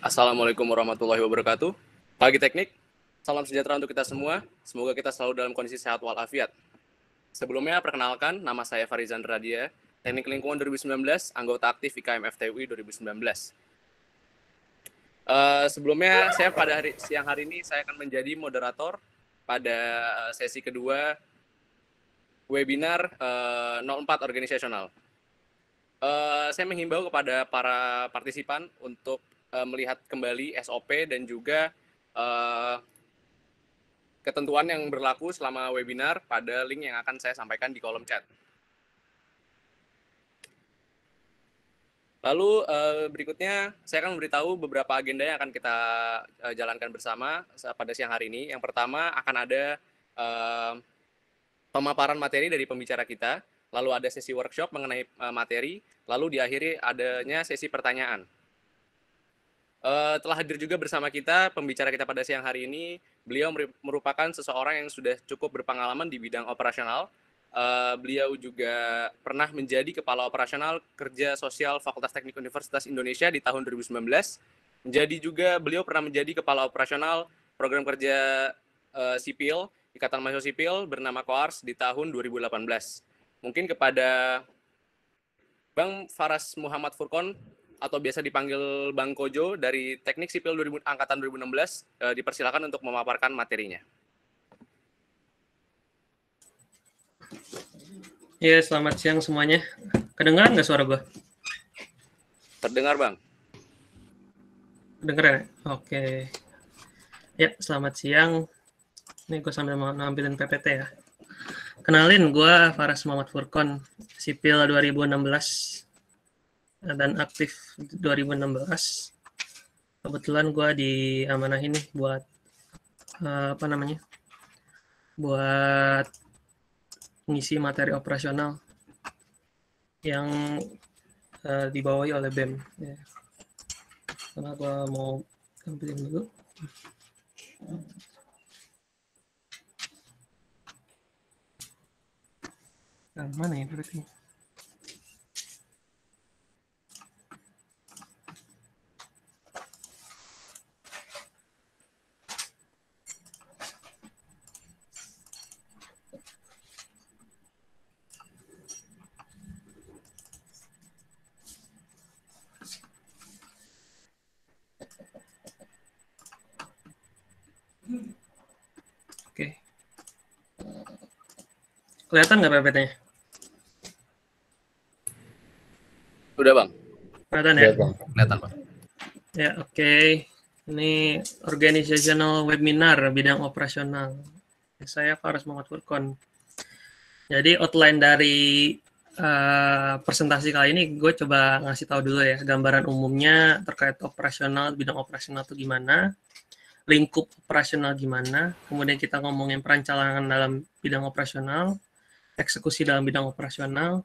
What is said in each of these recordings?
Assalamualaikum warahmatullahi wabarakatuh. Pagi teknik, salam sejahtera untuk kita semua. Semoga kita selalu dalam kondisi sehat walafiat. Sebelumnya, perkenalkan, nama saya Farizan Radia, Teknik Lingkungan 2019, anggota aktif IKM FTUI 2019. Sebelumnya, saya pada siang hari ini, saya akan menjadi moderator pada sesi kedua webinar 04 organisasional. Saya menghimbau kepada para partisipan untuk melihat kembali SOP dan juga ketentuan yang berlaku selama webinar pada link yang akan saya sampaikan di kolom chat. Lalu berikutnya saya akan memberitahu beberapa agenda yang akan kita jalankan bersama pada siang hari ini. Yang pertama akan ada pemaparan materi dari pembicara kita, lalu ada sesi workshop mengenai materi, lalu diakhiri adanya sesi pertanyaan. Telah hadir juga bersama kita pembicara kita pada siang hari ini. Beliau merupakan seseorang yang sudah cukup berpengalaman di bidang operasional. Beliau juga pernah menjadi Kepala Operasional Kerja Sosial Fakultas Teknik Universitas Indonesia di tahun 2019. Beliau pernah menjadi Kepala Operasional Program Kerja Sipil Ikatan Mahasiswa Sipil bernama Koars di tahun 2018. Mungkin kepada Bang Faras Muhammad Furkon atau biasa dipanggil Bang Kojo dari Teknik Sipil Angkatan 2016, dipersilakan untuk memaparkan materinya. Ya, selamat siang semuanya. Kedengaran nggak suara gue? Terdengar, Bang. Kedengaran? Oke. Ya, selamat siang. Ini gue sambil ngambilin PPT ya. Kenalin, gue Faras Muhammad Furkon, Sipil 2016 dan aktif 2016. Kebetulan gue diamanahin nih buat buat ngisi materi operasional yang dibawahi oleh BEM. Ya. Karena gue mau tampilin dulu. Nah, mana ya berarti? Oke. Kelihatan nggak PPT-nya? Udah, Bang. Kelihatan ya? Kelihatan, Bang. Ya, oke. Ini organizational webinar bidang operasional. Saya Faras Muhammad Furkon. Jadi outline dari presentasi kali ini gue coba ngasih tahu dulu ya gambaran umumnya terkait operasional, bidang operasional itu gimana, lingkup operasional gimana, kemudian kita ngomongin perencanaan dalam bidang operasional, eksekusi dalam bidang operasional,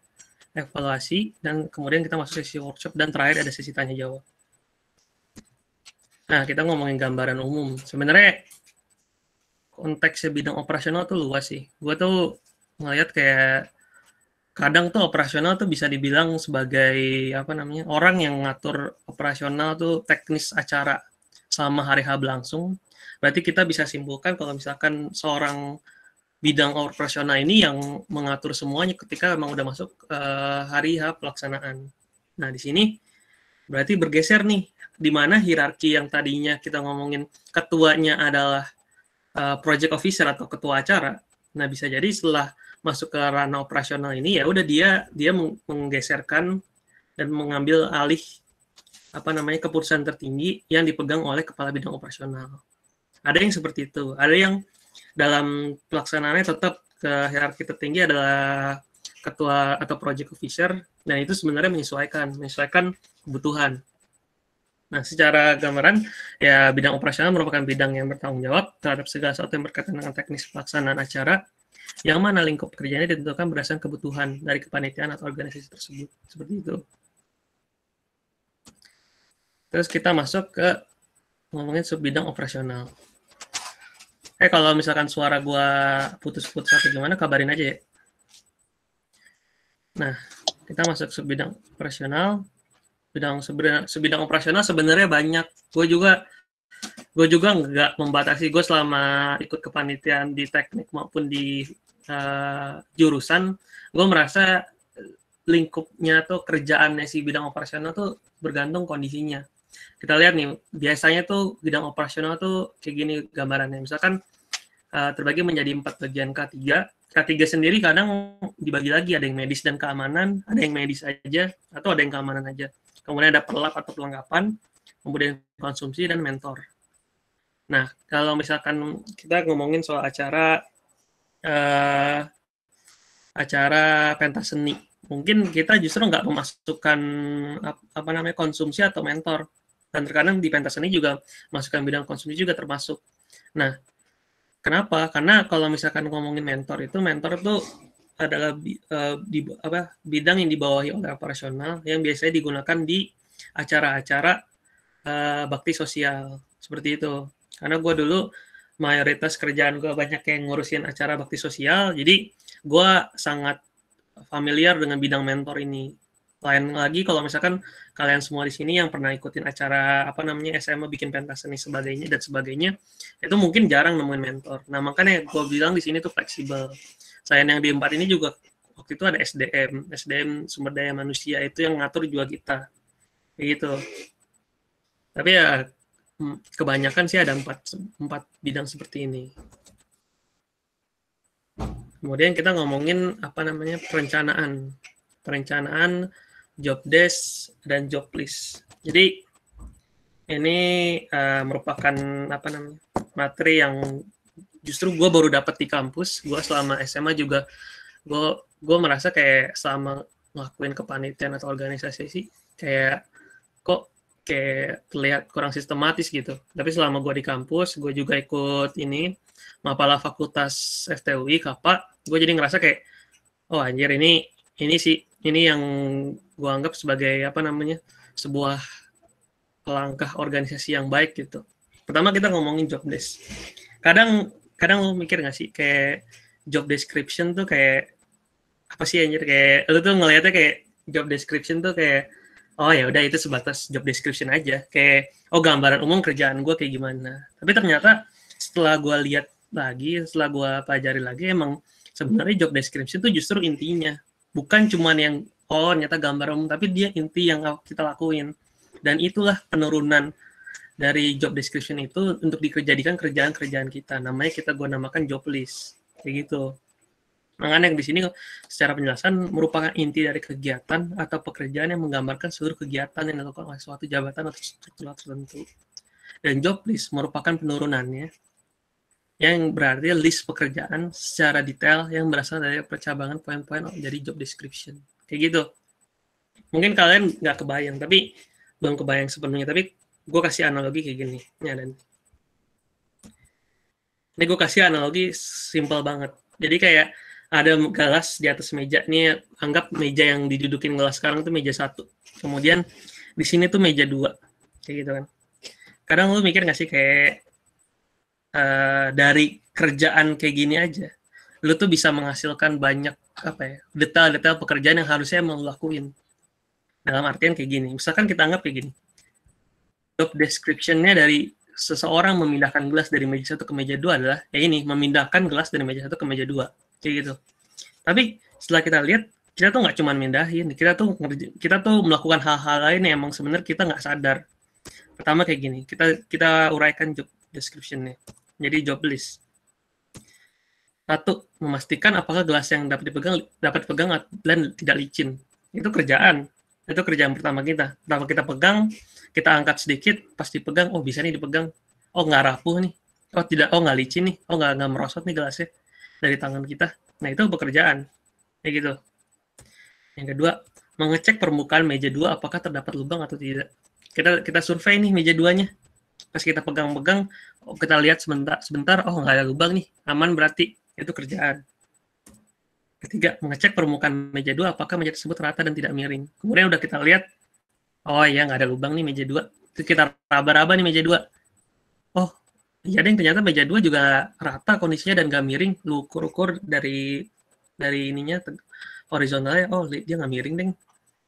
evaluasi, dan kemudian kita masuk sesi workshop, dan terakhir ada sesi tanya jawab. Nah, kita ngomongin gambaran umum. Sebenarnya konteksnya bidang operasional tuh luas sih. Gue tuh ngeliat kayak kadang tuh operasional tuh bisa dibilang sebagai orang yang ngatur operasional tuh teknis acara selama hari H berlangsung. Berarti kita bisa simpulkan kalau misalkan seorang bidang operasional ini yang mengatur semuanya ketika memang udah masuk hari H pelaksanaan. Nah, di sini berarti bergeser nih, di mana hierarki yang tadinya kita ngomongin ketuanya adalah project officer atau ketua acara. Nah, bisa jadi setelah masuk ke ranah operasional ini ya udah dia menggeserkan dan mengambil alih keputusan tertinggi yang dipegang oleh kepala bidang operasional. Ada yang seperti itu, ada yang dalam pelaksanaannya tetap ke hierarki tertinggi adalah ketua atau project officer, dan itu sebenarnya menyesuaikan kebutuhan. Nah, secara gambaran, ya bidang operasional merupakan bidang yang bertanggung jawab terhadap segala sesuatu yang berkaitan dengan teknis pelaksanaan acara, yang mana lingkup kerjanya ditentukan berdasarkan kebutuhan dari kepanitiaan atau organisasi tersebut. Seperti itu. Terus kita masuk ke ngomongin subbidang operasional. Kalau misalkan suara gua putus-putus atau gimana, kabarin aja ya. Nah, kita masuk subbidang operasional. sebidang operasional sebenarnya banyak. Gue juga nggak membatasi. Gue selama ikut kepanitiaan di teknik maupun di jurusan, gue merasa lingkupnya tuh kerjaannya si bidang operasional tuh bergantung kondisinya. Kita lihat nih, biasanya tuh bidang operasional tuh kayak gini gambarannya. Misalkan terbagi menjadi 4 bagian K3. K3 sendiri kadang dibagi lagi, ada yang medis dan keamanan, ada yang medis aja, atau ada yang keamanan aja. Kemudian ada perlap atau pelengkapan, kemudian konsumsi dan mentor. Nah, kalau misalkan kita ngomongin soal acara pentas seni, mungkin kita justru nggak memasukkan konsumsi atau mentor. Dan terkadang di pentas seni juga masukkan bidang konsumsi juga termasuk. Nah, kenapa? Karena kalau misalkan ngomongin mentor itu adalah bidang yang dibawahi oleh operasional yang biasanya digunakan di acara-acara bakti sosial seperti itu. Karena gue dulu mayoritas kerjaan gue banyak yang ngurusin acara bakti sosial, jadi gue sangat familiar dengan bidang mentor ini. Lain lagi kalau misalkan kalian semua di sini yang pernah ikutin acara SMA bikin pentas seni dan sebagainya, itu mungkin jarang nemuin mentor. Nah, makanya gue bilang di sini tuh fleksibel. Selain yang di 4 ini juga waktu itu ada SDM sumber daya manusia, itu yang ngatur juga kita. Kayak gitu. Tapi ya kebanyakan sih ada 4 bidang seperti ini. Kemudian kita ngomongin perencanaan, job desk dan job list. Jadi ini merupakan materi yang justru gue baru dapat di kampus. Gue selama SMA juga gue merasa kayak selama ngelakuin kepanitiaan atau organisasi sih kayak kok kayak terlihat kurang sistematis gitu. Tapi selama gue di kampus, gue juga ikut Mapala Fakultas FTUI, KAPA, gue jadi ngerasa kayak, oh anjir ini yang gue anggap sebagai sebuah langkah organisasi yang baik gitu. Pertama kita ngomongin job desk. Kadang lo mikir nggak sih kayak job description tuh kayak apa sih anjir, kayak lo tuh ngelihatnya kayak job description tuh kayak oh ya udah itu sebatas job description aja, kayak oh gambaran umum kerjaan gue kayak gimana. Tapi ternyata setelah gue lihat lagi, setelah gue pelajari lagi, emang sebenarnya job description itu justru intinya bukan cuman yang ternyata gambar umum, tapi dia inti yang kita lakuin. Dan itulah penurunan dari job description itu untuk dijadikan kerjaan-kerjaan kita. Namanya gue namakan job list. Kayak gitu. Makanya di sini secara penjelasan merupakan inti dari kegiatan atau pekerjaan yang menggambarkan seluruh kegiatan yang dilakukan oleh suatu jabatan atau struktur tertentu. Dan job list merupakan penurunannya, yang berarti list pekerjaan secara detail yang berasal dari percabangan poin-poin dari job description. Kayak gitu. Mungkin kalian nggak kebayang, tapi belum kebayang sepenuhnya. Tapi gue kasih analogi kayak gini. Ini gue kasih analogi simpel banget. Jadi kayak ada gelas di atas meja. Ini anggap meja yang didudukin gelas sekarang itu meja 1. Kemudian di sini tuh meja 2. Kayak gitu kan. Kadang lu mikir nggak sih kayak dari kerjaan kayak gini aja, lu tuh bisa menghasilkan banyak detail-detail pekerjaan yang harusnya mau lakuin. Dalam artian kayak gini, misalkan kita anggap kayak gini, job description-nya dari seseorang memindahkan gelas dari meja 1 ke meja 2 adalah memindahkan gelas dari meja 1 ke meja 2, kayak gitu. Tapi setelah kita lihat, kita tuh nggak cuma mindahin, kita tuh melakukan hal-hal lain yang emang sebenarnya kita nggak sadar. Pertama kayak gini, kita uraikan job description-nya. Jadi job list. 1, memastikan apakah gelas yang dapat dipegang dan tidak licin. Itu kerjaan pertama kita. Pertama kita pegang, kita angkat sedikit, pas dipegang, oh bisa nih dipegang. Oh nggak rapuh nih. Oh tidak, oh nggak licin nih. Oh nggak merosot nih gelasnya dari tangan kita. Nah itu pekerjaan. Kayak gitu. Yang kedua, mengecek permukaan meja 2 apakah terdapat lubang atau tidak. Kita survei nih meja 2-nya. Pas kita pegang-pegang, kita lihat sebentar, oh nggak ada lubang nih, aman berarti. Itu kerjaan. Ketiga, mengecek permukaan meja 2 apakah meja tersebut rata dan tidak miring. Kemudian udah kita lihat, oh iya nggak ada lubang nih meja 2. Terus kita raba-raba nih meja 2. Oh, iya deh ternyata meja 2 juga rata kondisinya dan nggak miring. Lu ukur-ukur dari ininya horizontalnya, oh dia nggak miring deh.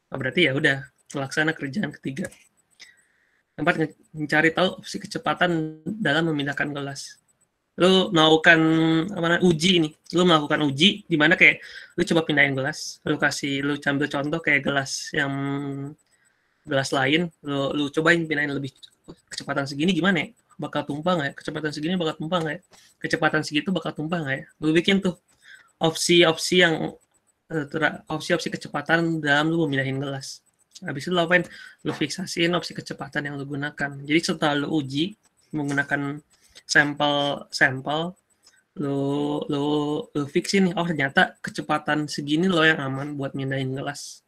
Oh, berarti ya udah pelaksana kerjaan ketiga. Keempat, mencari tahu opsi kecepatan dalam memindahkan gelas. Lu melakukan uji nih, lu melakukan uji di mana kayak lu coba pindahin gelas, lu ambil contoh kayak gelas lain, lu cobain pindahin lebih kecepatan segini gimana ya? Bakal tumpah nggak ya? Kecepatan segini bakal tumpah nggak ya? Kecepatan segitu bakal tumpah nggak ya? Lu bikin tuh opsi-opsi kecepatan dalam lu memindahin gelas. Habis itu lu apain? Lu fiksasiin opsi kecepatan yang lu gunakan. Jadi setelah lu uji menggunakan sampel, lu fixin nih, oh ternyata kecepatan segini lo yang aman buat mindahin gelas.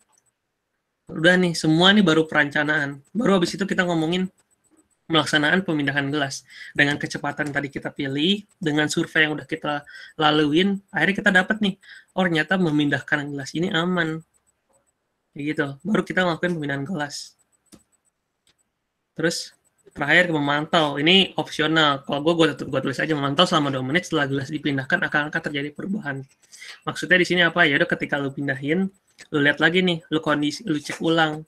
Udah nih, semua nih baru perencanaan. Baru habis itu kita ngomongin melaksanaan pemindahan gelas. Dengan kecepatan tadi kita pilih, dengan survei yang udah kita laluin, akhirnya kita dapat nih, oh ternyata memindahkan gelas ini aman. Kayak gitu. Baru kita ngelakuin pemindahan gelas. Terus terakhir memantau. Ini opsional. Kalau gue tulis aja memantau selama 2 menit setelah gelas dipindahkan akan terjadi perubahan. Maksudnya di sini apa? Ya udah ketika lu pindahin, lu lihat lagi nih, lu cek ulang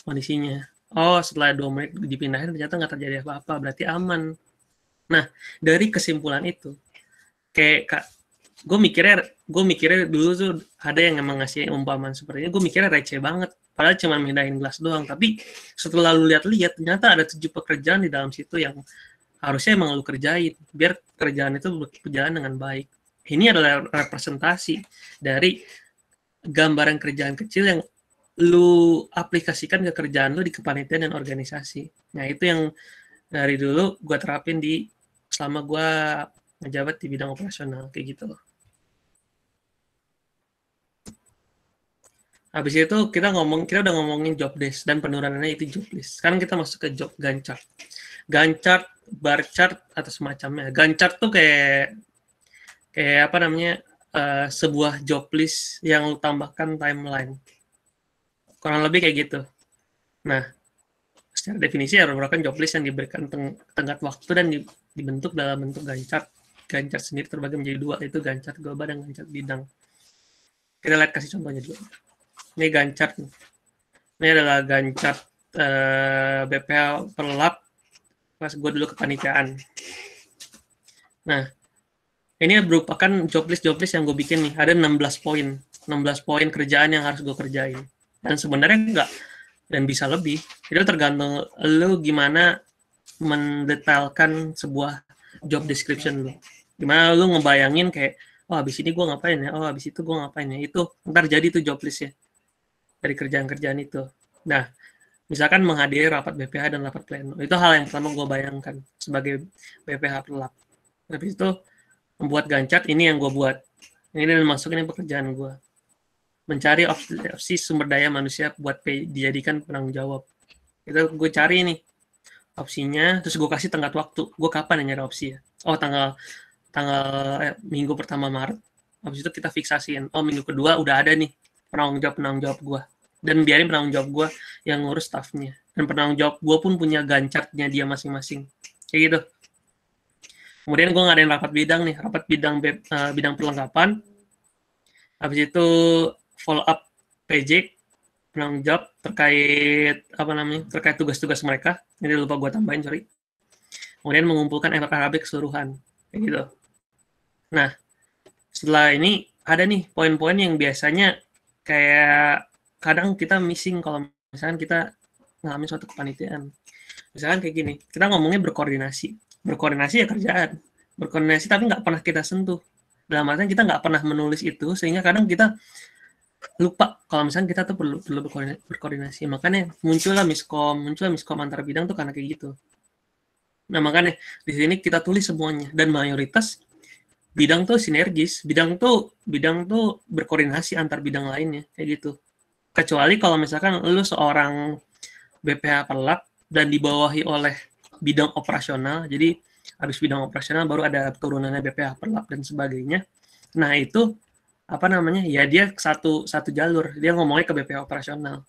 kondisinya. Oh, setelah 2 menit dipindahin ternyata nggak terjadi apa-apa, berarti aman. Nah, dari kesimpulan itu, kayak gue mikirnya dulu tuh ada yang emang ngasih umpamaan seperti ini, gue mikirnya receh banget, padahal cuma mindahin gelas doang. Tapi setelah lu lihat-lihat, ternyata ada 7 pekerjaan di dalam situ yang harusnya emang lu kerjain biar kerjaan itu berjalan dengan baik. Ini adalah representasi dari gambaran kerjaan kecil yang lu aplikasikan ke kerjaan lu di kepanitiaan dan organisasi. Nah, itu yang dari dulu gue terapin selama gue ngejabat di bidang operasional, kayak gitu. Habis itu kita udah ngomongin job desk dan penurunannya itu job list. Sekarang kita masuk ke job Gantt chart. Gantt chart, bar chart atau semacamnya. Gantt chart tuh kayak apa namanya? Sebuah job list yang lu tambahkan timeline. Kurang lebih kayak gitu. Nah, secara definisi ya merupakan job list yang diberikan tenggat waktu dan dibentuk dalam bentuk Gantt chart. Gantt chart sendiri terbagi menjadi 2, yaitu Gantt chart global dan Gantt chart bidang. Kita lihat kasih contohnya dulu. Ini Gantt chart. Ini adalah Gantt chart BPH per lab pas gue dulu kepanitiaan. Nah, ini merupakan job list yang gue bikin nih. Ada 16 poin kerjaan yang harus gue kerjain. Dan sebenarnya enggak, dan bisa lebih. Itu tergantung lu gimana mendetailkan sebuah job description lu. Gimana lu ngebayangin kayak, oh habis ini gue ngapain ya, oh habis itu gue ngapain ya. Itu ntar jadi tuh job list ya dari kerjaan-kerjaan itu. Nah, misalkan menghadiri rapat BPH dan rapat pleno. Itu hal yang pertama gue bayangkan sebagai BPH per lab. Habis itu membuat Gantt chart, ini yang gue buat. Ini masukin pekerjaan gue. Mencari opsi sumber daya manusia buat dijadikan penanggung jawab. Itu gue cari nih opsinya, terus gue kasih tenggat waktu. Gue kapan yang nyari opsi ya? Oh, tanggal minggu pertama Maret. Habis itu kita fiksasiin. Oh, minggu kedua udah ada nih penanggung jawab gue. Dan biarin penanggung jawab gue yang ngurus staffnya. Dan penanggung jawab gue pun punya Gantt chart-nya dia masing-masing. Kayak gitu. Kemudian gue ngadain rapat bidang nih, rapat bidang perlengkapan. Habis itu follow up PJ, penanggung jawab terkait tugas-tugas mereka. Ini lupa gue tambahin, sorry. Kemudian mengumpulkan RHB keseluruhan, kayak gitu. Nah, setelah ini ada nih poin-poin yang biasanya kayak kadang kita missing kalau misalkan kita ngalamin suatu kepanitiaan. Misalkan kayak gini, kita ngomongnya berkoordinasi ya kerjaan, berkoordinasi tapi nggak pernah kita sentuh. Dalam artian kita nggak pernah menulis itu, sehingga kadang kita lupa kalau misalnya kita tuh perlu berkoordinasi. Makanya muncullah miskom antar bidang tuh karena kayak gitu. Nah, makanya di sini kita tulis semuanya, dan mayoritas bidang tuh sinergis, bidang tuh berkoordinasi antar bidang lainnya, kayak gitu. Kecuali kalau misalkan lu seorang BPH per lab dan dibawahi oleh bidang operasional, jadi habis bidang operasional baru ada turunannya BPH per lab dan sebagainya. Nah, itu ya dia satu jalur, dia ngomongnya ke BPH operasional.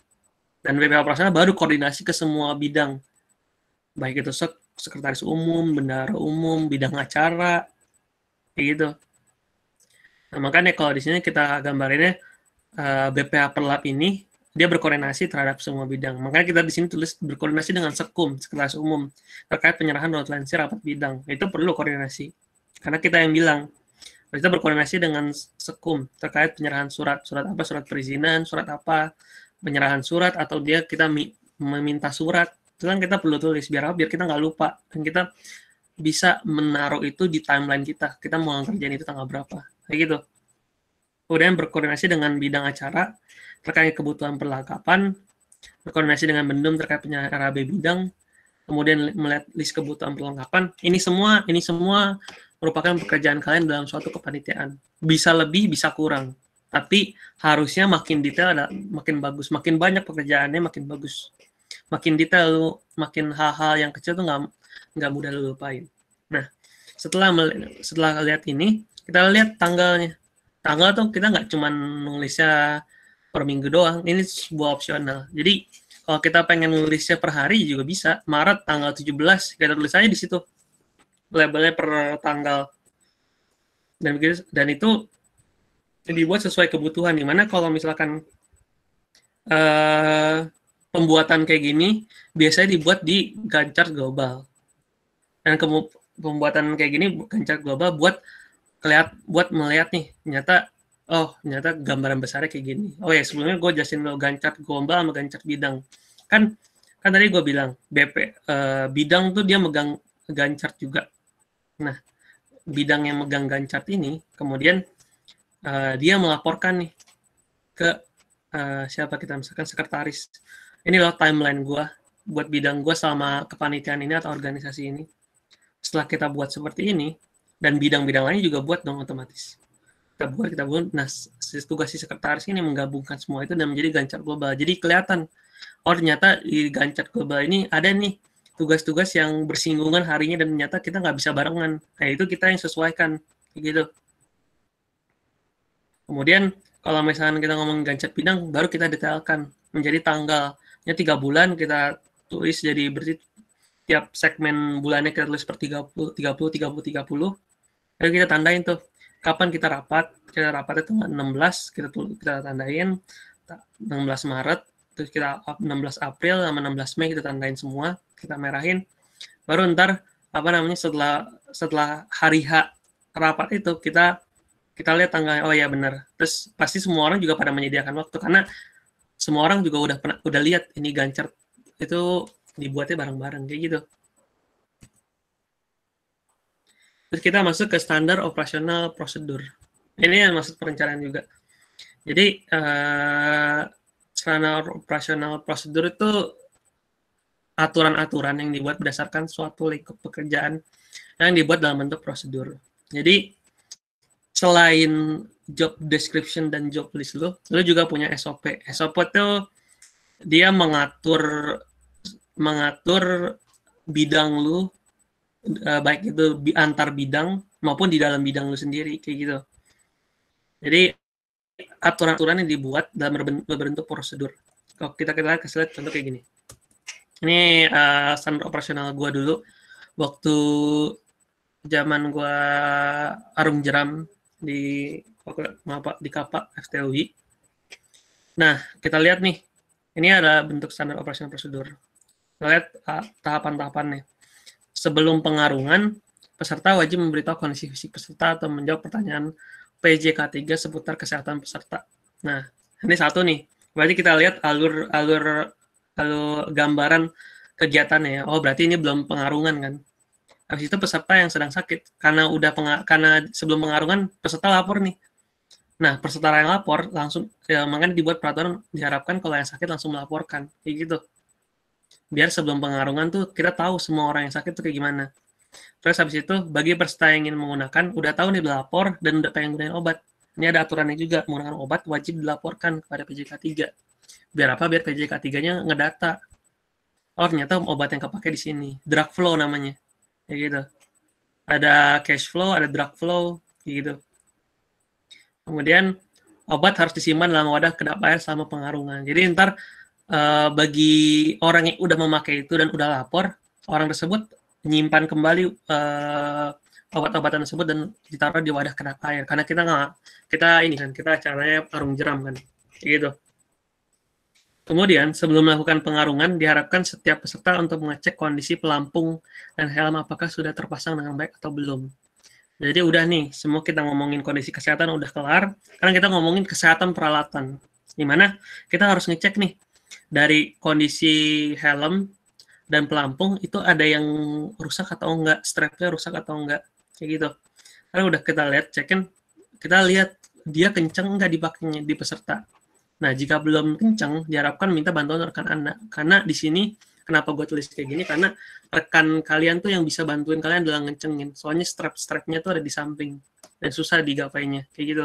Dan BPH operasional baru koordinasi ke semua bidang. Baik itu sekretaris umum, bendahara umum, bidang acara, kayak gitu. Nah, makanya kalau di sini kita gambarinnya BPH per lab ini dia berkoordinasi terhadap semua bidang. Makanya kita di sini tulis berkoordinasi dengan Sekum, Sekretaris Umum, terkait penyerahan notulensi rapat bidang. Itu perlu koordinasi. Karena kita yang bilang, kita berkoordinasi dengan Sekum terkait penyerahan surat apa, surat perizinan, surat apa, penyerahan surat, atau kita meminta surat. Itu kan kita perlu tulis, biar kita nggak lupa. Dan kita bisa menaruh itu di timeline kita. Kita mau ngerjain itu tanggal berapa. Kayak gitu. Kemudian berkoordinasi dengan bidang acara terkait kebutuhan perlengkapan, berkoordinasi dengan Bendum terkait penyerahan RAB bidang, kemudian melihat list kebutuhan perlengkapan. Ini semua merupakan pekerjaan kalian dalam suatu kepanitiaan. Bisa lebih, bisa kurang. Tapi harusnya makin detail, makin bagus. Makin banyak pekerjaannya, makin bagus. Makin detail, makin hal-hal yang kecil tuh nggak mudah lu lupain. Nah, setelah lihat ini, kita lihat tanggalnya. Tanggal tuh kita nggak cuma nulisnya per minggu doang, ini sebuah opsional. Jadi kalau kita pengen nulisnya per hari juga bisa. Maret tanggal 17 kita tulis aja di situ, labelnya per tanggal. Dan itu dibuat sesuai kebutuhan. Dimana kalau misalkan pembuatan kayak gini biasanya dibuat di Gantt chart global. Dan pembuatan kayak gini Gantt chart global buat melihat nih, ternyata gambaran besarnya kayak gini. Oh ya, sebelumnya gue jelasin dulu Gantt chart global sama Gantt chart bidang. Kan tadi gue bilang bidang tuh dia megang Gantt chart juga. Nah, bidang yang megang Gantt chart ini kemudian dia melaporkan nih ke siapa, kita misalkan sekretaris. Ini loh timeline gue buat bidang gue selama kepanitiaan ini atau organisasi ini. Setelah kita buat seperti ini, dan bidang-bidang lainnya juga buat dong otomatis. Kita buat. Nah, tugas si sekretaris ini menggabungkan semua itu dan menjadi Gantt chart global. Jadi kelihatan, oh ternyata di Gantt chart global ini ada nih tugas-tugas yang bersinggungan harinya dan ternyata kita nggak bisa barengan. Nah, itu kita yang sesuaikan. Gitu. Kemudian, kalau misalnya kita ngomong Gantt chart bidang, baru kita detailkan menjadi tanggalnya 3 bulan, kita tulis jadi berarti tiap segmen bulannya kita tulis per 30, 30. Lalu kita tandain tuh, kapan kita rapat rapatnya tanggal 16, kita tandain, 16 Maret, terus kita 16 April sama 16 Mei kita tandain semua, kita merahin, baru ntar, setelah hari H rapat itu, kita lihat tanggalnya, oh ya benar, terus pasti semua orang juga pada menyediakan waktu, karena semua orang juga udah lihat ini Gantt chart itu dibuatnya bareng-bareng, kayak gitu. Terus kita masuk ke standar operasional prosedur. Ini yang maksud perencanaan juga. Jadi, standar operasional prosedur itu aturan-aturan yang dibuat berdasarkan suatu lingkup pekerjaan yang dibuat dalam bentuk prosedur. Jadi, selain job description dan job list lu juga punya SOP. SOP itu dia mengatur bidang lu, baik itu antar bidang maupun di dalam bidang lu sendiri, kayak gitu. Jadi aturan-aturan yang dibuat dalam berbentuk prosedur. Kalau kita kasih lihat contoh kayak gini. Ini standar operasional gua dulu waktu zaman gua arung jeram di Kapa FTUI. Nah, kita lihat nih. Ini ada bentuk standar operasional prosedur. Kita lihat tahapan-tahapannya. Sebelum pengarungan, peserta wajib memberitahu kondisi fisik peserta atau menjawab pertanyaan PJK 3 seputar kesehatan peserta. Nah, ini satu nih. Berarti kita lihat alur gambaran kegiatannya. Oh, berarti ini belum pengarungan kan. Habis itu peserta yang sedang sakit. Karena sebelum pengarungan peserta lapor nih. Nah, peserta yang lapor langsung, makanya dibuat peraturan, diharapkan kalau yang sakit langsung melaporkan. Kayak gitu. Biar sebelum pengarungan tuh kita tahu semua orang yang sakit tuh kayak gimana. Terus habis itu bagi peserta yang ingin menggunakan udah tahu nih lapor dan udah pengen gunain obat. Ini ada aturannya juga, menggunakan obat wajib dilaporkan kepada PJK 3. Biar apa? Biar PJK 3-nya ngedata. Oh, ternyata obat yang kepake di sini. Drug flow namanya. Kayak gitu. Ada cash flow, ada drug flow, kayak gitu. Kemudian obat harus disimpan dalam wadah kedap air selama pengarungan. Jadi ntar bagi orang yang udah memakai itu dan udah lapor, orang tersebut menyimpan kembali obat-obatan tersebut dan ditaruh di wadah kedap air. Karena kita acaranya arung jeram kan, gitu. Kemudian, sebelum melakukan pengarungan, diharapkan setiap peserta untuk mengecek kondisi pelampung dan helm apakah sudah terpasang dengan baik atau belum. Jadi udah nih, semua kita ngomongin kondisi kesehatan udah kelar, sekarang kita ngomongin kesehatan peralatan. Dimana kita harus ngecek nih, dari kondisi helm dan pelampung itu ada yang rusak atau enggak, strapnya rusak atau enggak, kayak gitu. Karena udah kita lihat, cekin, kita lihat dia kenceng enggak dipakainya di peserta. Nah, jika belum kencang, diharapkan minta bantuan rekan Anda. Karena di sini, kenapa gue tulis kayak gini, karena rekan kalian tuh yang bisa bantuin kalian adalah ngencengin. Soalnya strap-strapnya tuh ada di samping. Dan susah digapainya, kayak gitu.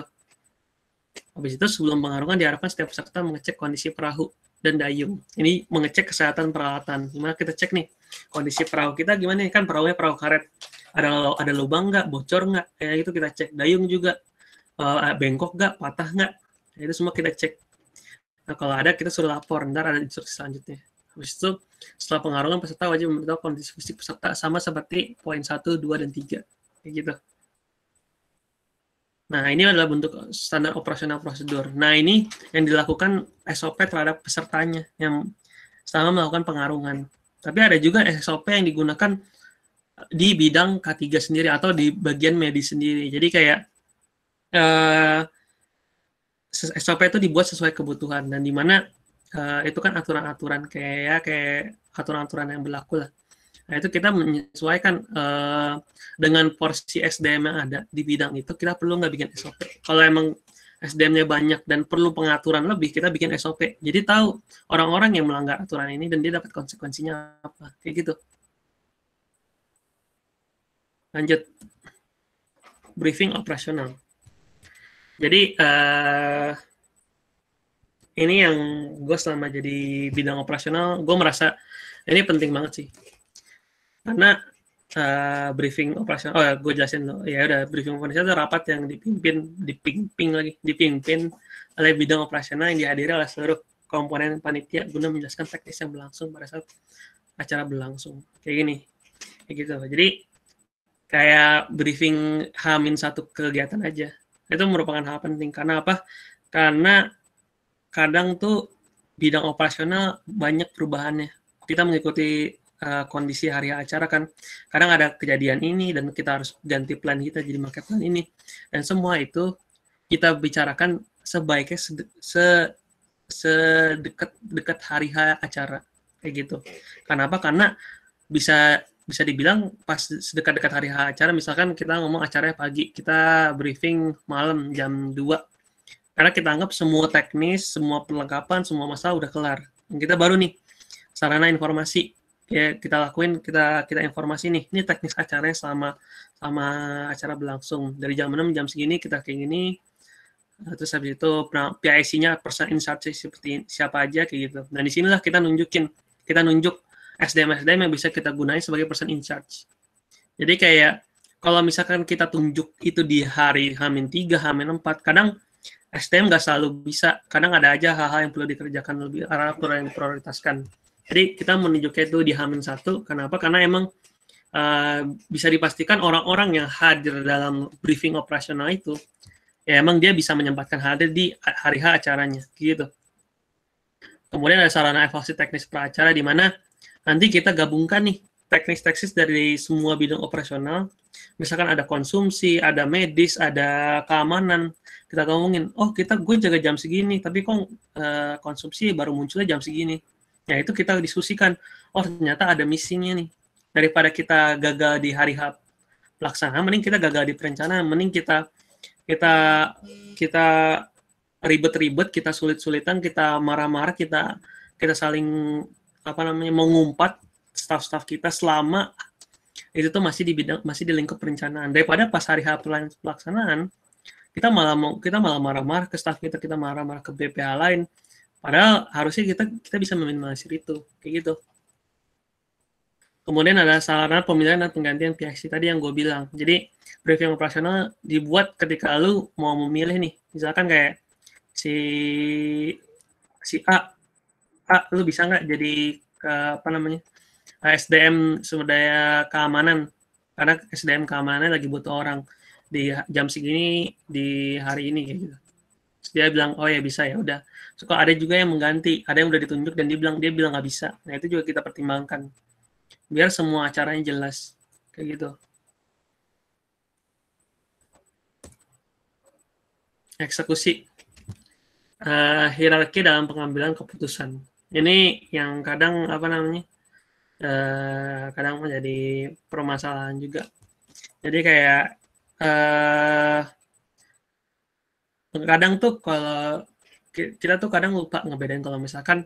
Habis itu, sebelum pengarungan, diharapkan setiap peserta mengecek kondisi perahu dan dayung. Ini mengecek kesehatan peralatan. Gimana kita cek nih, kondisi perahu kita gimana nih? Kan perahunya perahu karet. Ada lubang nggak, bocor nggak? Kayak itu kita cek. Dayung juga, bengkok nggak, patah nggak? Itu semua kita cek. Nah, kalau ada, kita suruh lapor. Ntar ada instruksi selanjutnya. Habis itu, setelah pengarungan, peserta wajib memberitahu kondisi fisik peserta sama seperti poin 1, 2, dan 3. Kayak gitu. Nah, ini adalah bentuk standar operasional prosedur. Nah, ini yang dilakukan SOP terhadap pesertanya yang selama melakukan pengarungan. Tapi ada juga SOP yang digunakan di bidang K3 sendiri atau di bagian medis sendiri. Jadi kayak SOP itu dibuat sesuai kebutuhan dan di mana itu kan aturan-aturan kayak aturan-aturan yang berlaku lah. Nah, itu kita menyesuaikan dengan porsi SDM yang ada di bidang itu, kita perlu nggak bikin SOP. Kalau emang SDM-nya banyak dan perlu pengaturan lebih, kita bikin SOP. Jadi tahu orang-orang yang melanggar aturan ini dan dia dapat konsekuensinya apa. Kayak gitu. Lanjut. Briefing operasional. Jadi, ini yang gue selama jadi bidang operasional, gue merasa ini penting banget sih. Karena briefing operasional, oh ya gue jelasin dulu. Ya udah, briefing operasional itu rapat yang dipimpin oleh bidang operasional yang dihadiri oleh seluruh komponen panitia guna menjelaskan teknis yang berlangsung pada saat acara berlangsung. Kayak gini. Kayak gitu. Jadi kayak briefing H-1 kegiatan aja. Itu merupakan hal penting. Karena apa? Karena kadang tuh bidang operasional banyak perubahannya. Kita mengikuti kondisi hari acara kan. Kadang ada kejadian ini dan kita harus ganti plan kita jadi pakai plan ini. Dan semua itu kita bicarakan sebaiknya sedekat hari H acara kayak gitu. Kenapa? Karena bisa dibilang pas sedekat-dekat hari H acara, misalkan kita ngomong acaranya pagi, kita briefing malam jam 2. Karena kita anggap semua teknis, semua perlengkapan, semua masalah udah kelar. Kita baru nih sarana informasi ya kita lakuin, kita informasi nih, ini teknis acaranya selama acara berlangsung. Dari jam 6 jam segini kita kayak gini. Terus habis itu PIC-nya person in charge seperti siapa aja kayak gitu. Dan disinilah kita nunjuk SDM yang bisa kita gunain sebagai person in charge. Jadi kayak kalau misalkan kita tunjuk itu di hari H-3, H-4, kadang SDM nggak selalu bisa. Kadang ada aja hal-hal yang perlu dikerjakan lebih, perlu yang prioritaskan. Jadi kita menunjuknya itu di H-1. Kenapa? Karena emang bisa dipastikan orang-orang yang hadir dalam briefing operasional itu, ya emang dia bisa menyempatkan hadir di hari H acaranya. Gitu. Kemudian ada sarana evaluasi teknis pracara di mana nanti kita gabungkan nih teknis-teknis dari semua bidang operasional. Misalkan ada konsumsi, ada medis, ada keamanan. Kita ngomongin, oh gue jaga jam segini, tapi kok konsumsi baru munculnya jam segini. Ya itu kita diskusikan, oh ternyata ada missingnya nih. Daripada kita gagal di hari H pelaksanaan, mending kita gagal di perencanaan, mending kita ribet-ribet, kita sulit-sulitan, kita marah-marah, kita saling mengumpat staff kita selama itu tuh masih di lingkup perencanaan. Daripada pas hari H pelaksanaan kita malah marah-marah ke staff kita marah-marah ke BPH lain. Padahal harusnya kita bisa meminimalisir itu, kayak gitu. Kemudian ada sarana pemilihan dan penggantian PIC tadi yang gue bilang. Jadi briefing operasional dibuat ketika lu mau memilih nih, misalkan kayak si A, lu bisa nggak jadi SDM sumber daya keamanan, karena SDM keamanannya lagi butuh orang di jam segini di hari ini kayak gitu. Terus dia bilang, oh ya bisa, ya udah. So, ada juga yang mengganti, ada yang udah ditunjuk dan dia bilang nggak bisa. Nah itu juga kita pertimbangkan biar semua acaranya jelas kayak gitu. Eksekusi, hierarki dalam pengambilan keputusan. Ini yang kadang apa namanya, kadang menjadi permasalahan juga. Jadi kayak kadang tuh kalau kita tuh kadang lupa ngebedain kalau misalkan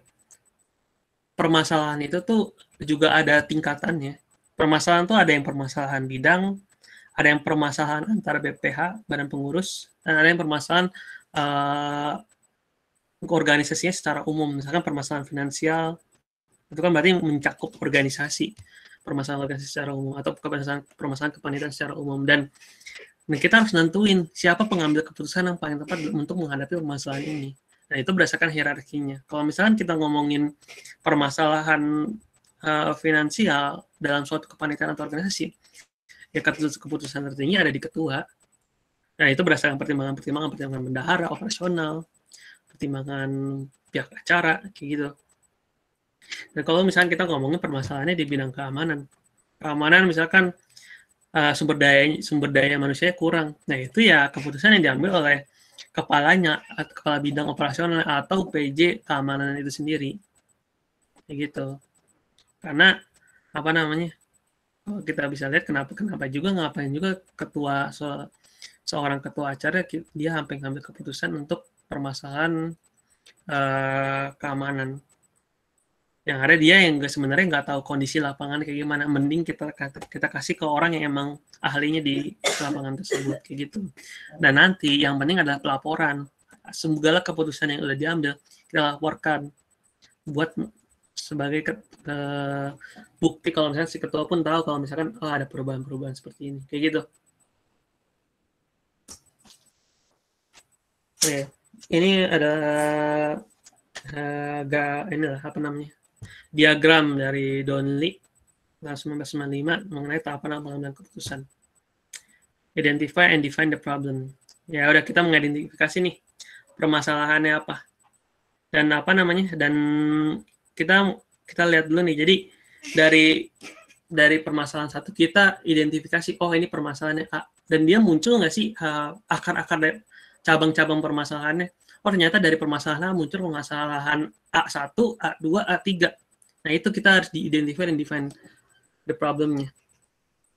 permasalahan itu tuh juga ada tingkatannya. Permasalahan tuh ada yang permasalahan bidang, ada yang permasalahan antara BPH, Badan Pengurus, dan ada yang permasalahan organisasinya secara umum. Misalkan permasalahan finansial, itu kan berarti mencakup organisasi, permasalahan organisasi secara umum, atau permasalahan kepanitiaan secara umum. Dan kita harus nentuin siapa pengambil keputusan yang paling tepat untuk menghadapi permasalahan ini. Nah, itu berdasarkan hierarkinya. Kalau misalkan kita ngomongin permasalahan finansial dalam suatu kepanitiaan atau organisasi, ya keputusan tertinggi ada di ketua. Nah, itu berdasarkan pertimbangan bendahara, operasional, pertimbangan pihak acara, kayak gitu. Dan kalau misalkan kita ngomongin permasalahannya di bidang keamanan misalkan sumber daya manusianya kurang. Nah, itu ya keputusan yang diambil oleh kepalanya, kepala bidang operasional atau PJ keamanan itu sendiri. Kayak gitu. Karena apa namanya? Kita bisa lihat kenapa juga ngapain juga seorang ketua acara dia sampai ngambil keputusan untuk permasalahan keamanan. Yang ada dia yang sebenarnya nggak tahu kondisi lapangan kayak gimana. Mending kita kasih ke orang yang emang ahlinya di lapangan tersebut kayak gitu. Dan nanti yang penting adalah pelaporan. Segala keputusan yang udah diambil kita laporkan buat sebagai bukti kalau misalnya si ketua pun tahu kalau misalkan ada perubahan-perubahan seperti ini kayak gitu. Oke, ini ada inilah apa namanya, diagram dari Donnelly tahun 1995 mengenai tahapan pengambilan keputusan. Identify and define the problem. Ya udah, kita mengidentifikasi nih permasalahannya apa dan apa namanya, dan kita lihat dulu nih. Jadi dari permasalahan satu kita identifikasi, oh ini permasalahannya A, dan dia muncul nggak sih akar-akar cabang-cabang permasalahannya. Oh ternyata dari permasalahan A muncul permasalahan A1, A2, A3. Nah itu kita harus diidentifikasi dan define the problemnya.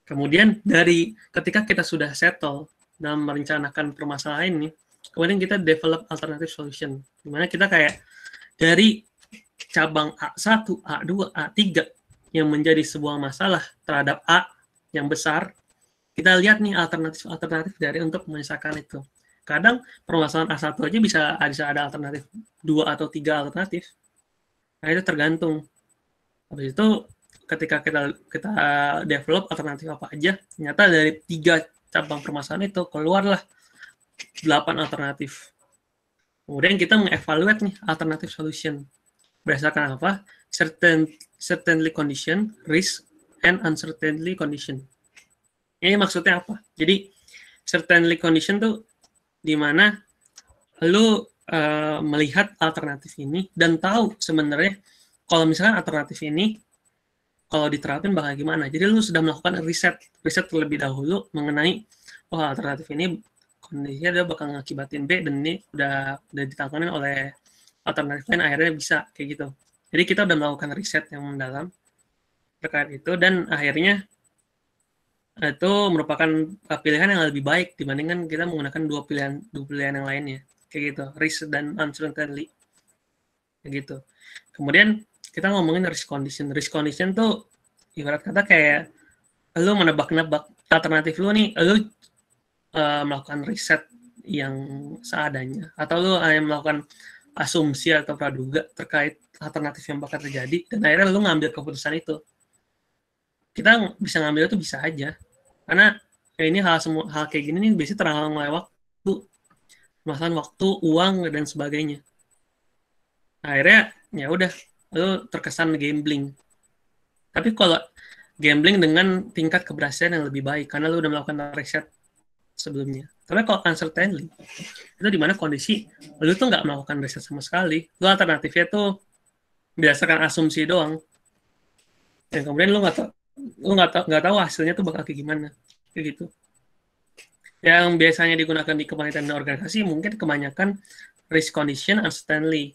Kemudian dari ketika kita sudah settle dalam merencanakan permasalahan ini, kemudian kita develop alternative solution. Dimana kita kayak dari cabang A1, A2, A3 yang menjadi sebuah masalah terhadap A yang besar, kita lihat nih alternatif dari untuk menyelesaikan itu. Kadang permasalahan A1 aja bisa ada alternatif 2 atau 3 alternatif. Nah, itu tergantung. Habis itu ketika kita develop alternatif apa aja, ternyata dari 3 cabang permasalahan itu keluarlah 8 alternatif. Kemudian kita mengevaluate nih alternative solution. Berdasarkan apa? Certainly condition, risk, and uncertainty condition. Ini maksudnya apa? Jadi certainly condition tuh di mana lu melihat alternatif ini dan tahu sebenarnya kalau misalkan alternatif ini kalau diterapin bakal gimana. Jadi lu sudah melakukan riset terlebih dahulu mengenai alternatif ini kondisinya dia bakal ngakibatin B dan ini udah ditangani oleh alternatif lain, akhirnya bisa kayak gitu. Jadi kita udah melakukan riset yang mendalam terkait itu dan akhirnya itu merupakan pilihan yang lebih baik dibandingkan kita menggunakan dua pilihan yang lainnya kayak gitu, risk dan uncertainty kayak gitu. Kemudian kita ngomongin risk condition tuh ibarat kata kayak lu menebak-nebak alternatif lu nih, lu melakukan riset yang seadanya atau lu melakukan asumsi atau praduga terkait alternatif yang bakal terjadi dan akhirnya lu ngambil keputusan itu. Kita bisa ngambil itu bisa aja karena ini hal kayak gini nih biasanya terhalang oleh waktu, masalah waktu, uang dan sebagainya. Akhirnya ya udah lu terkesan gambling. Tapi kalau gambling dengan tingkat keberhasilan yang lebih baik karena lu udah melakukan riset sebelumnya. Tapi kalau uncertainly, itu dimana kondisi lu tuh nggak melakukan riset sama sekali. Lu alternatifnya tuh berdasarkan asumsi doang. Dan kemudian lu nggak tahu hasilnya tuh bakal kayak gimana. Kayak gitu. Yang biasanya digunakan di kepanitiaan dan organisasi mungkin kebanyakan risk condition uncertainly.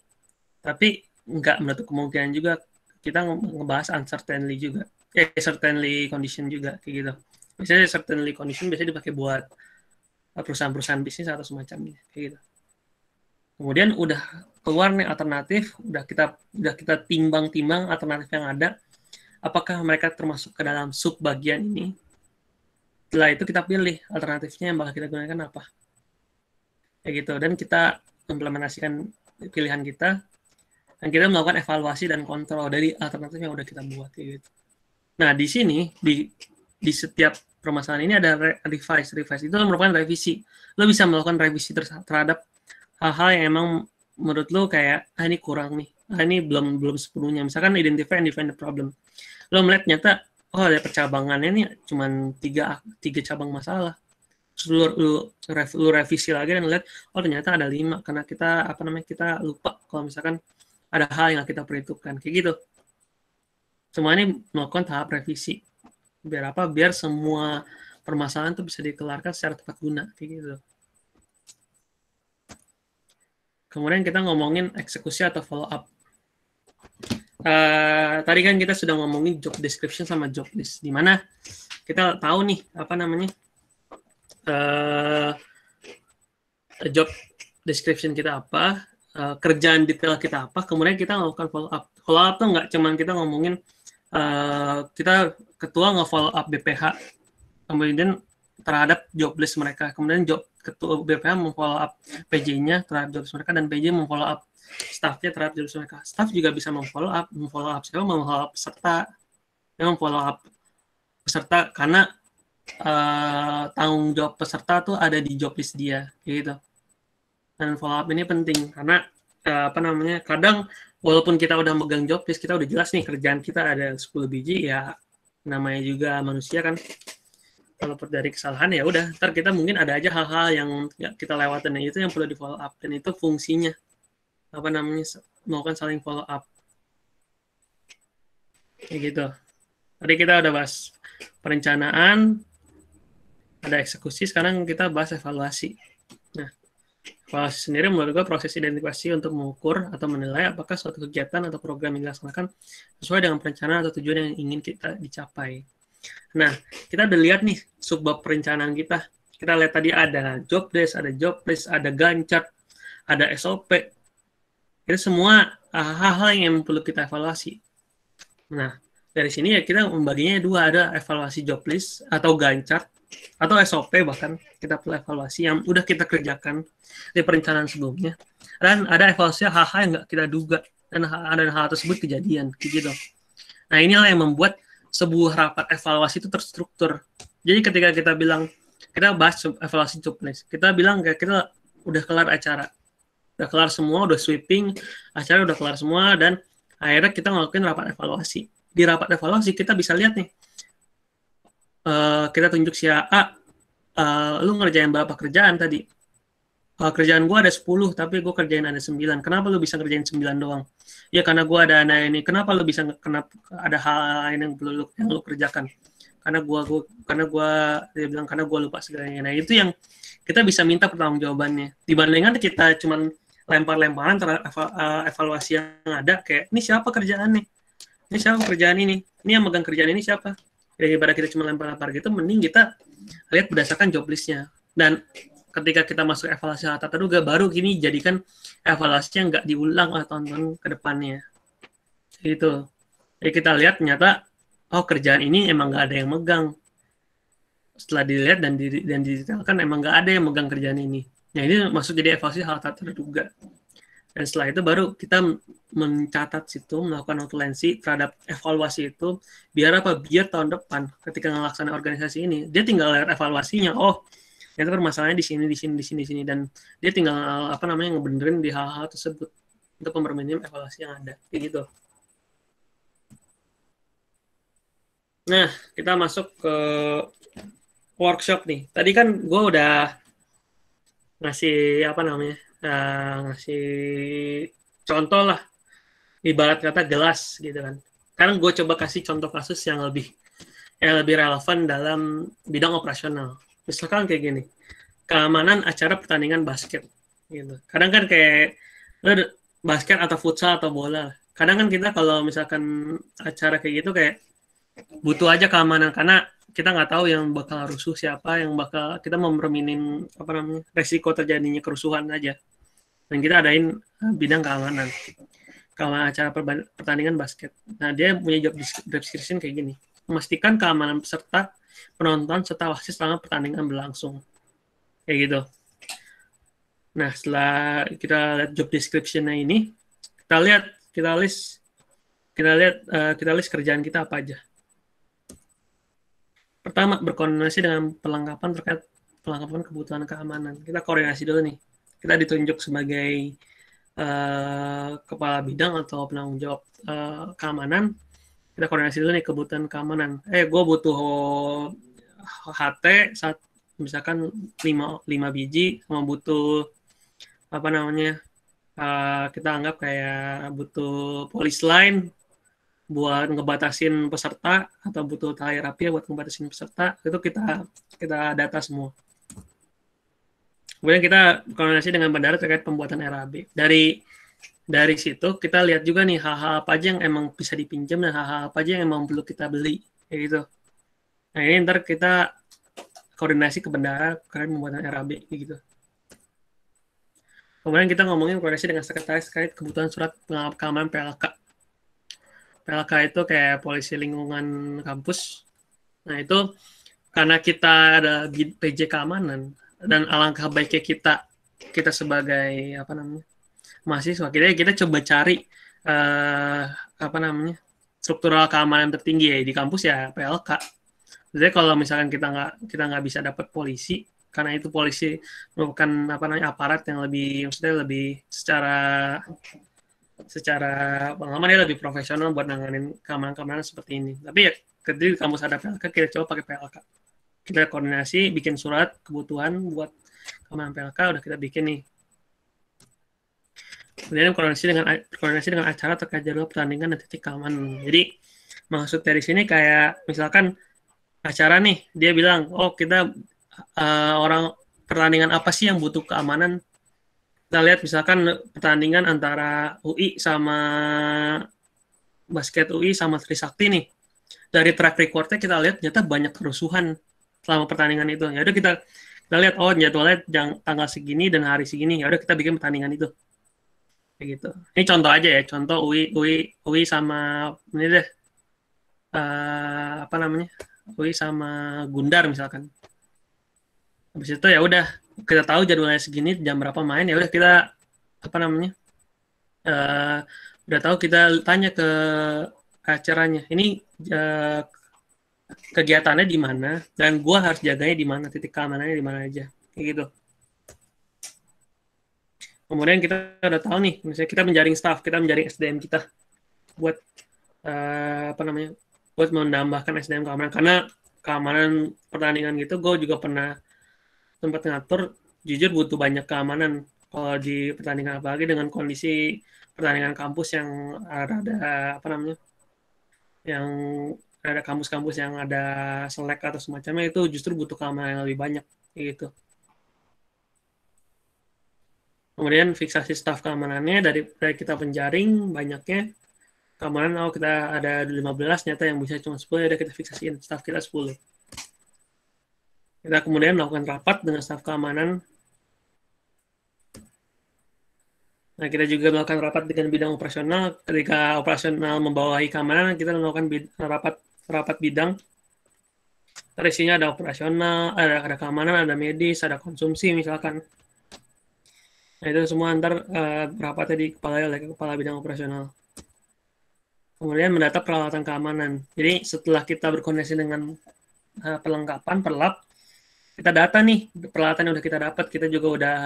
Tapi nggak menutup kemungkinan juga kita ngebahas uncertainly juga. Certainly condition juga kayak gitu. Misalnya certainly condition biasanya dipakai buat perusahaan-perusahaan bisnis atau semacamnya kayak gitu. Kemudian udah keluar nih alternatif, udah kita timbang-timbang alternatif yang ada, apakah mereka termasuk ke dalam sub bagian ini. Setelah itu kita pilih alternatifnya yang bakal kita gunakan apa. Kayak gitu. Dan kita implementasikan pilihan kita, dan kita melakukan evaluasi dan kontrol dari alternatif yang udah kita buat. Kayak gitu. Nah, di sini, di setiap permasalahan ini ada revise. Itu merupakan revisi. Lo bisa melakukan revisi terhadap hal-hal yang emang menurut lo kayak, ini kurang nih. Ini belum sepenuhnya. Misalkan identify and define the problem. Lo melihat nyata, ada percabangannya nih cuma tiga cabang masalah. Terus lu revisi lagi dan lihat, ternyata ada 5 karena kita lupa kalau misalkan ada hal yang kita perhitungkan kayak gitu. Semua ini melakukan tahap revisi. Biar apa? Biar semua permasalahan itu bisa dikelarkan secara tepat guna kayak gitu. Kemudian kita ngomongin eksekusi atau follow up. Tadi kan kita sudah ngomongin job description sama job list, di mana kita tahu nih job description kita apa, kerjaan detail kita apa, kemudian kita melakukan follow up. Follow up tuh nggak cuman kita ngomongin kita ketua nge-follow up BPH, kemudian terhadap job list mereka, kemudian ketua BPH memfollow up PJ-nya terhadap job list mereka, dan PJ memfollow up staff-nya terhadap job list mereka. Staff juga bisa memfollow up siapa? Memfollow up peserta. Yang memfollow up peserta karena tanggung jawab peserta tuh ada di job list dia, gitu. Dan follow up ini penting karena kadang walaupun kita udah megang job list, kita udah jelas nih kerjaan kita ada 10 biji, ya namanya juga manusia kan. Kalau dari kesalahan ya udah, ntar kita mungkin ada aja hal-hal yang kita lewatin, itu yang perlu di follow up, dan itu fungsinya melakukan saling follow up kayak gitu. Tadi kita udah bahas perencanaan, ada eksekusi, sekarang kita bahas evaluasi. Nah, evaluasi sendiri menurut gue proses identifikasi untuk mengukur atau menilai apakah suatu kegiatan atau program yang dilaksanakan sesuai dengan perencanaan atau tujuan yang ingin kita dicapai. Nah, kita udah lihat nih subbab perencanaan kita. Kita lihat tadi ada job desk, ada job list, ada Gantt chart, ada SOP. Itu semua hal-hal yang perlu kita evaluasi. Nah, dari sini ya kita membaginya dua, ada evaluasi job list atau Gantt chart atau SOP, bahkan kita perlu evaluasi yang udah kita kerjakan di perencanaan sebelumnya, dan ada evaluasi hal-hal yang nggak kita duga dan hal tersebut kejadian gitu. Nah, inilah yang membuat sebuah rapat evaluasi itu terstruktur. Jadi ketika kita bilang kita bahas evaluasi job list, kita bilang kayak kita udah kelar acara, udah kelar semua, udah sweeping acara, udah kelar semua, dan akhirnya kita ngelakuin rapat evaluasi. Di rapat evaluasi kita bisa lihat nih, kita tunjuk si A, lu ngerjain berapa kerjaan tadi? Kerjaan gue ada 10, tapi gue kerjain ada 9. Kenapa lu bisa kerjain 9 doang? Ya karena gue ada ini. Kenapa lu bisa, kenapa ada hal lain yang perlu lu kerjakan? Karena dia bilang karena gue lupa segalanya. Nah, itu yang kita bisa minta pertanggungjawabannya. Dibandingkan kita cuma lempar-lemparan terhadap evaluasi yang ada, kayak ini siapa kerjaannya? Ini siapa kerjaan ini? Ini yang megang kerjaan ini siapa? Daripada kita cuma lempar-lempar gitu, mending kita lihat berdasarkan job list-nya. Dan ketika kita masuk evaluasi hal terduga, baru gini jadikan evaluasi yang nggak diulang oleh tahun-tahun ke depannya. Gitu. Jadi kita lihat ternyata, kerjaan ini emang nggak ada yang megang. Setelah dilihat dan didetailkan, emang nggak ada yang megang kerjaan ini. Nah, ini masuk jadi evaluasi hal terduga. Dan setelah itu baru kita mencatat situ, melakukan notulensi terhadap evaluasi itu, biar apa? Biar tahun depan ketika ngelaksanain organisasi ini, dia tinggal lihat evaluasinya, ternyata permasalahannya di sini, dan dia tinggal ngebenerin di hal-hal tersebut untuk memperminim evaluasi yang ada, kayak gitu. Nah, kita masuk ke workshop nih. Tadi kan gue udah ngasih apa namanya, ngasih contoh lah, ibarat kata gelas gitu kan. Sekarang gue coba kasih contoh kasus yang lebih relevan dalam bidang operasional. Misalkan kayak gini, keamanan acara pertandingan basket gitu. Kadang kan kayak basket atau futsal atau bola. Kadang kan kita kalau misalkan acara kayak gitu kayak butuh aja keamanan karena kita nggak tahu yang bakal rusuh siapa, yang bakal kita memperminim apa namanya resiko terjadinya kerusuhan aja. Dan kita adain bidang keamanan acara pertandingan basket. Nah dia punya job description kayak gini: memastikan keamanan peserta, penonton, serta wasit selama pertandingan berlangsung. Kayak gitu. Nah, setelah kita lihat job description-nya ini, kita lihat kita list kerjaan kita apa aja. Pertama, berkoordinasi dengan perlengkapan terkait perlengkapan kebutuhan keamanan. Kita koordinasi dulu nih. Kita ditunjuk sebagai kepala bidang atau penanggung jawab keamanan. Kita koordinasi dulu nih kebutuhan keamanan. Gue butuh HT misalkan 5 biji, sama butuh apa namanya, kita anggap kayak butuh polis line buat ngebatasin peserta, atau butuh tali rapi buat ngebatasin peserta. Itu kita data semua. Kemudian kita koordinasi dengan bandara terkait pembuatan RAB. Dari situ kita lihat juga nih hal-hal apa aja yang emang bisa dipinjam dan hal-hal apa aja yang emang perlu kita beli kayak gitu. Nah ini ntar kita koordinasi ke bandara terkait pembuatan RAB kayak gitu. Kemudian kita ngomongin koordinasi dengan sekretaris terkait kebutuhan surat keamanan PLK. PLK itu kayak polisi lingkungan kampus. Nah itu karena kita ada PJ keamanan, dan alangkah baiknya kita sebagai apa namanya mahasiswa, kita coba cari apa namanya struktural keamanan tertinggi ya di kampus ya PLK. Jadi kalau misalkan kita nggak bisa dapat polisi, karena itu polisi merupakan apa namanya aparat yang maksudnya lebih secara pengalaman dia lebih profesional buat nanganin keamanan seperti ini. Tapi ya ketika kampus ada PLK, kita coba pakai PLK. Kita koordinasi, bikin surat kebutuhan buat keamanan PLK, udah kita bikin nih. Kemudian koordinasi dengan acara terkait jadwal pertandingan dan titik keamanan. Jadi maksud dari sini kayak misalkan acara nih, dia bilang, oh kita orang pertandingan apa sih yang butuh keamanan? Kita lihat misalkan pertandingan antara UI sama basket UI sama Trisakti nih. Dari track recordnya kita lihat ternyata banyak kerusuhan selama pertandingan itu. Ya udah kita lihat, oh jadwalnya tanggal segini dan hari segini. Ya udah kita bikin pertandingan itu. Kayak gitu. Ini contoh aja ya, contoh UI sama ini deh. Apa namanya? UI sama Gundar misalkan. Habis itu ya udah kita tahu jadwalnya segini, jam berapa main, ya udah kita apa namanya? Udah tahu, kita tanya ke acaranya. Ini kegiatannya di mana dan gua harus jaganya di mana, titik keamanannya di mana aja. Kayak gitu. Kemudian kita udah tahu nih, misalnya kita menjaring staff, kita menjaring SDM kita buat apa namanya? Buat menambahkan SDM keamanan, karena keamanan pertandingan gitu gue juga pernah sempat ngatur, jujur butuh banyak keamanan kalau di pertandingan, apalagi dengan kondisi pertandingan kampus yang ada apa namanya, yang ada kampus-kampus yang ada selek atau semacamnya, itu justru butuh keamanan yang lebih banyak gitu. Kemudian fiksasi staf keamanannya dari kita penjaring banyaknya keamanan, kita ada 15, nyata yang bisa cuma 10, ya kita fiksasiin staf kita 10. Kita kemudian melakukan rapat dengan staf keamanan. Nah, kita juga melakukan rapat dengan bidang operasional. Ketika operasional membawahi keamanan, kita melakukan rapat bidang. Isinya ada operasional, ada keamanan, ada medis, ada konsumsi misalkan. Nah, itu semua antar rapatnya dikepalai oleh kepala bidang operasional. Kemudian mendata peralatan keamanan. Jadi setelah kita berkoordinasi dengan perlengkapan, perlap, kita data nih peralatan yang udah kita dapat, kita juga udah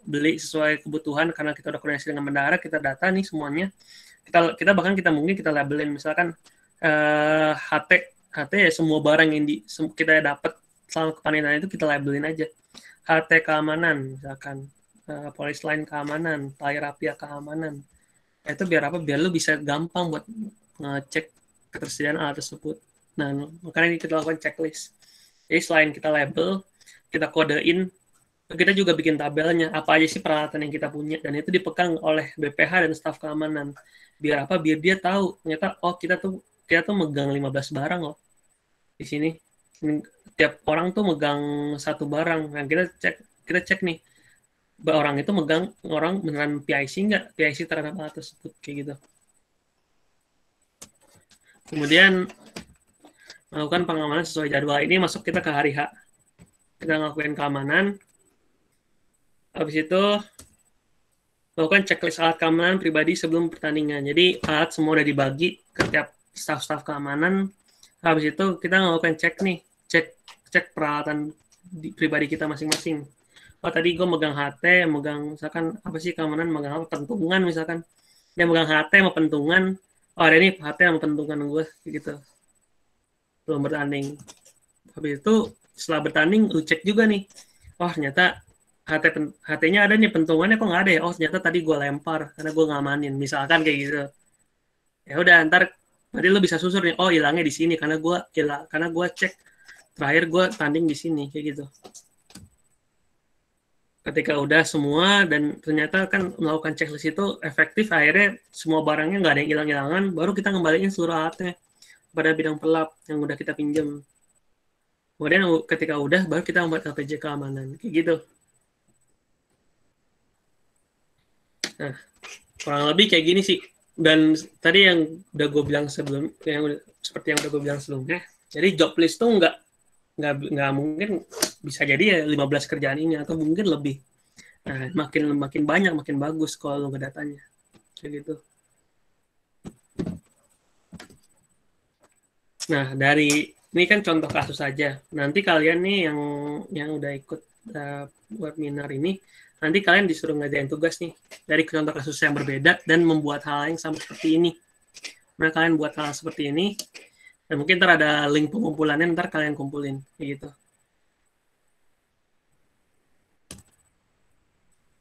beli sesuai kebutuhan karena kita udah koordinasi dengan bendahara, kita data nih semuanya. Kita bahkan mungkin kita labelin misalkan HT ya, semua barang yang kita dapat selama kepanitan itu kita labelin aja. HT keamanan misalkan, polis line keamanan, tali rapia keamanan. Itu biar apa? Biar lu bisa gampang buat ngecek ketersediaan alat tersebut. Nah, makanya kita lakukan checklist. Jadi selain kita label, kita kodein, kita juga bikin tabelnya apa aja sih peralatan yang kita punya, dan itu dipegang oleh BPH dan staf keamanan. Biar apa? Biar dia tahu ternyata kita tuh megang 15 barang loh di sini. Tiap orang tuh megang satu barang. Nah, kita cek nih, orang itu megang, orang beneran PIC nggak? PIC terhadap alat tersebut kayak gitu. Kemudian melakukan pengamanan sesuai jadwal. Ini masuk kita ke hari H. Kita ngelakuin keamanan. Habis itu lakukan checklist alat keamanan pribadi sebelum pertandingan. Jadi alat semua udah dibagi ke tiap staf-staf keamanan. Habis itu kita ngelakukan cek peralatan pribadi kita masing-masing. Oh tadi gue megang HT, megang misalkan apa sih keamanan, megang apa, pentungan misalkan. Dia megang HT sama pentungan. Oh ada nih HT sama pentungan gue gitu. Belum bertanding. Habis itu setelah bertanding lu cek juga nih. Oh ternyata HT-nya ada nih, pentungannya kok nggak ada ya? Oh ternyata tadi gue lempar karena gue ngamanin, misalkan kayak gitu. Ya udah ntar berarti lu bisa susur nih. Oh hilangnya di sini karena gue cek terakhir gue tanding di sini kayak gitu. Ketika udah semua dan ternyata kan melakukan checklist itu efektif, akhirnya semua barangnya nggak ada yang hilang-hilangan, baru kita ngembaliin seluruh alatnya pada bidang pelap yang udah kita pinjam. Kemudian ketika udah, baru kita membuat LPJ keamanan kayak gitu. Nah, kurang lebih kayak gini sih. Dan tadi yang udah gue bilang seperti yang udah gue bilang sebelumnya, jadi job list tuh nggak mungkin bisa jadi ya 15 kerjaan ini atau mungkin lebih. Nah, makin banyak makin bagus kalau lo ke datanya kayak gitu. Nah, dari ini kan contoh kasus saja. Nanti kalian nih yang udah ikut webinar ini, nanti kalian disuruh ngerjain tugas nih dari contoh kasus yang berbeda dan membuat hal yang sama seperti ini. Nah, kalian buat hal seperti ini, dan mungkin ntar ada link pengumpulannya, ntar kalian kumpulin kayak gitu.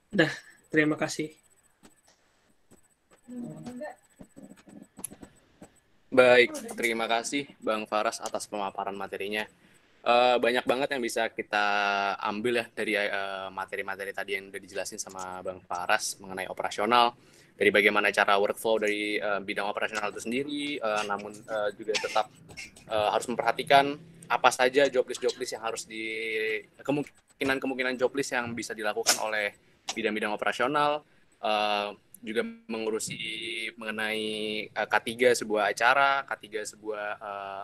Udah, terima kasih. Baik, terima kasih Bang Faras atas pemaparan materinya. Banyak banget yang bisa kita ambil ya dari materi-materi tadi yang udah dijelasin sama Bang Faras mengenai operasional, dari bagaimana cara workflow dari bidang operasional itu sendiri, namun juga tetap harus memperhatikan apa saja job list yang harus kemungkinan job list yang bisa dilakukan oleh bidang-bidang operasional, juga mengurusi mengenai K3 sebuah acara, K3 sebuah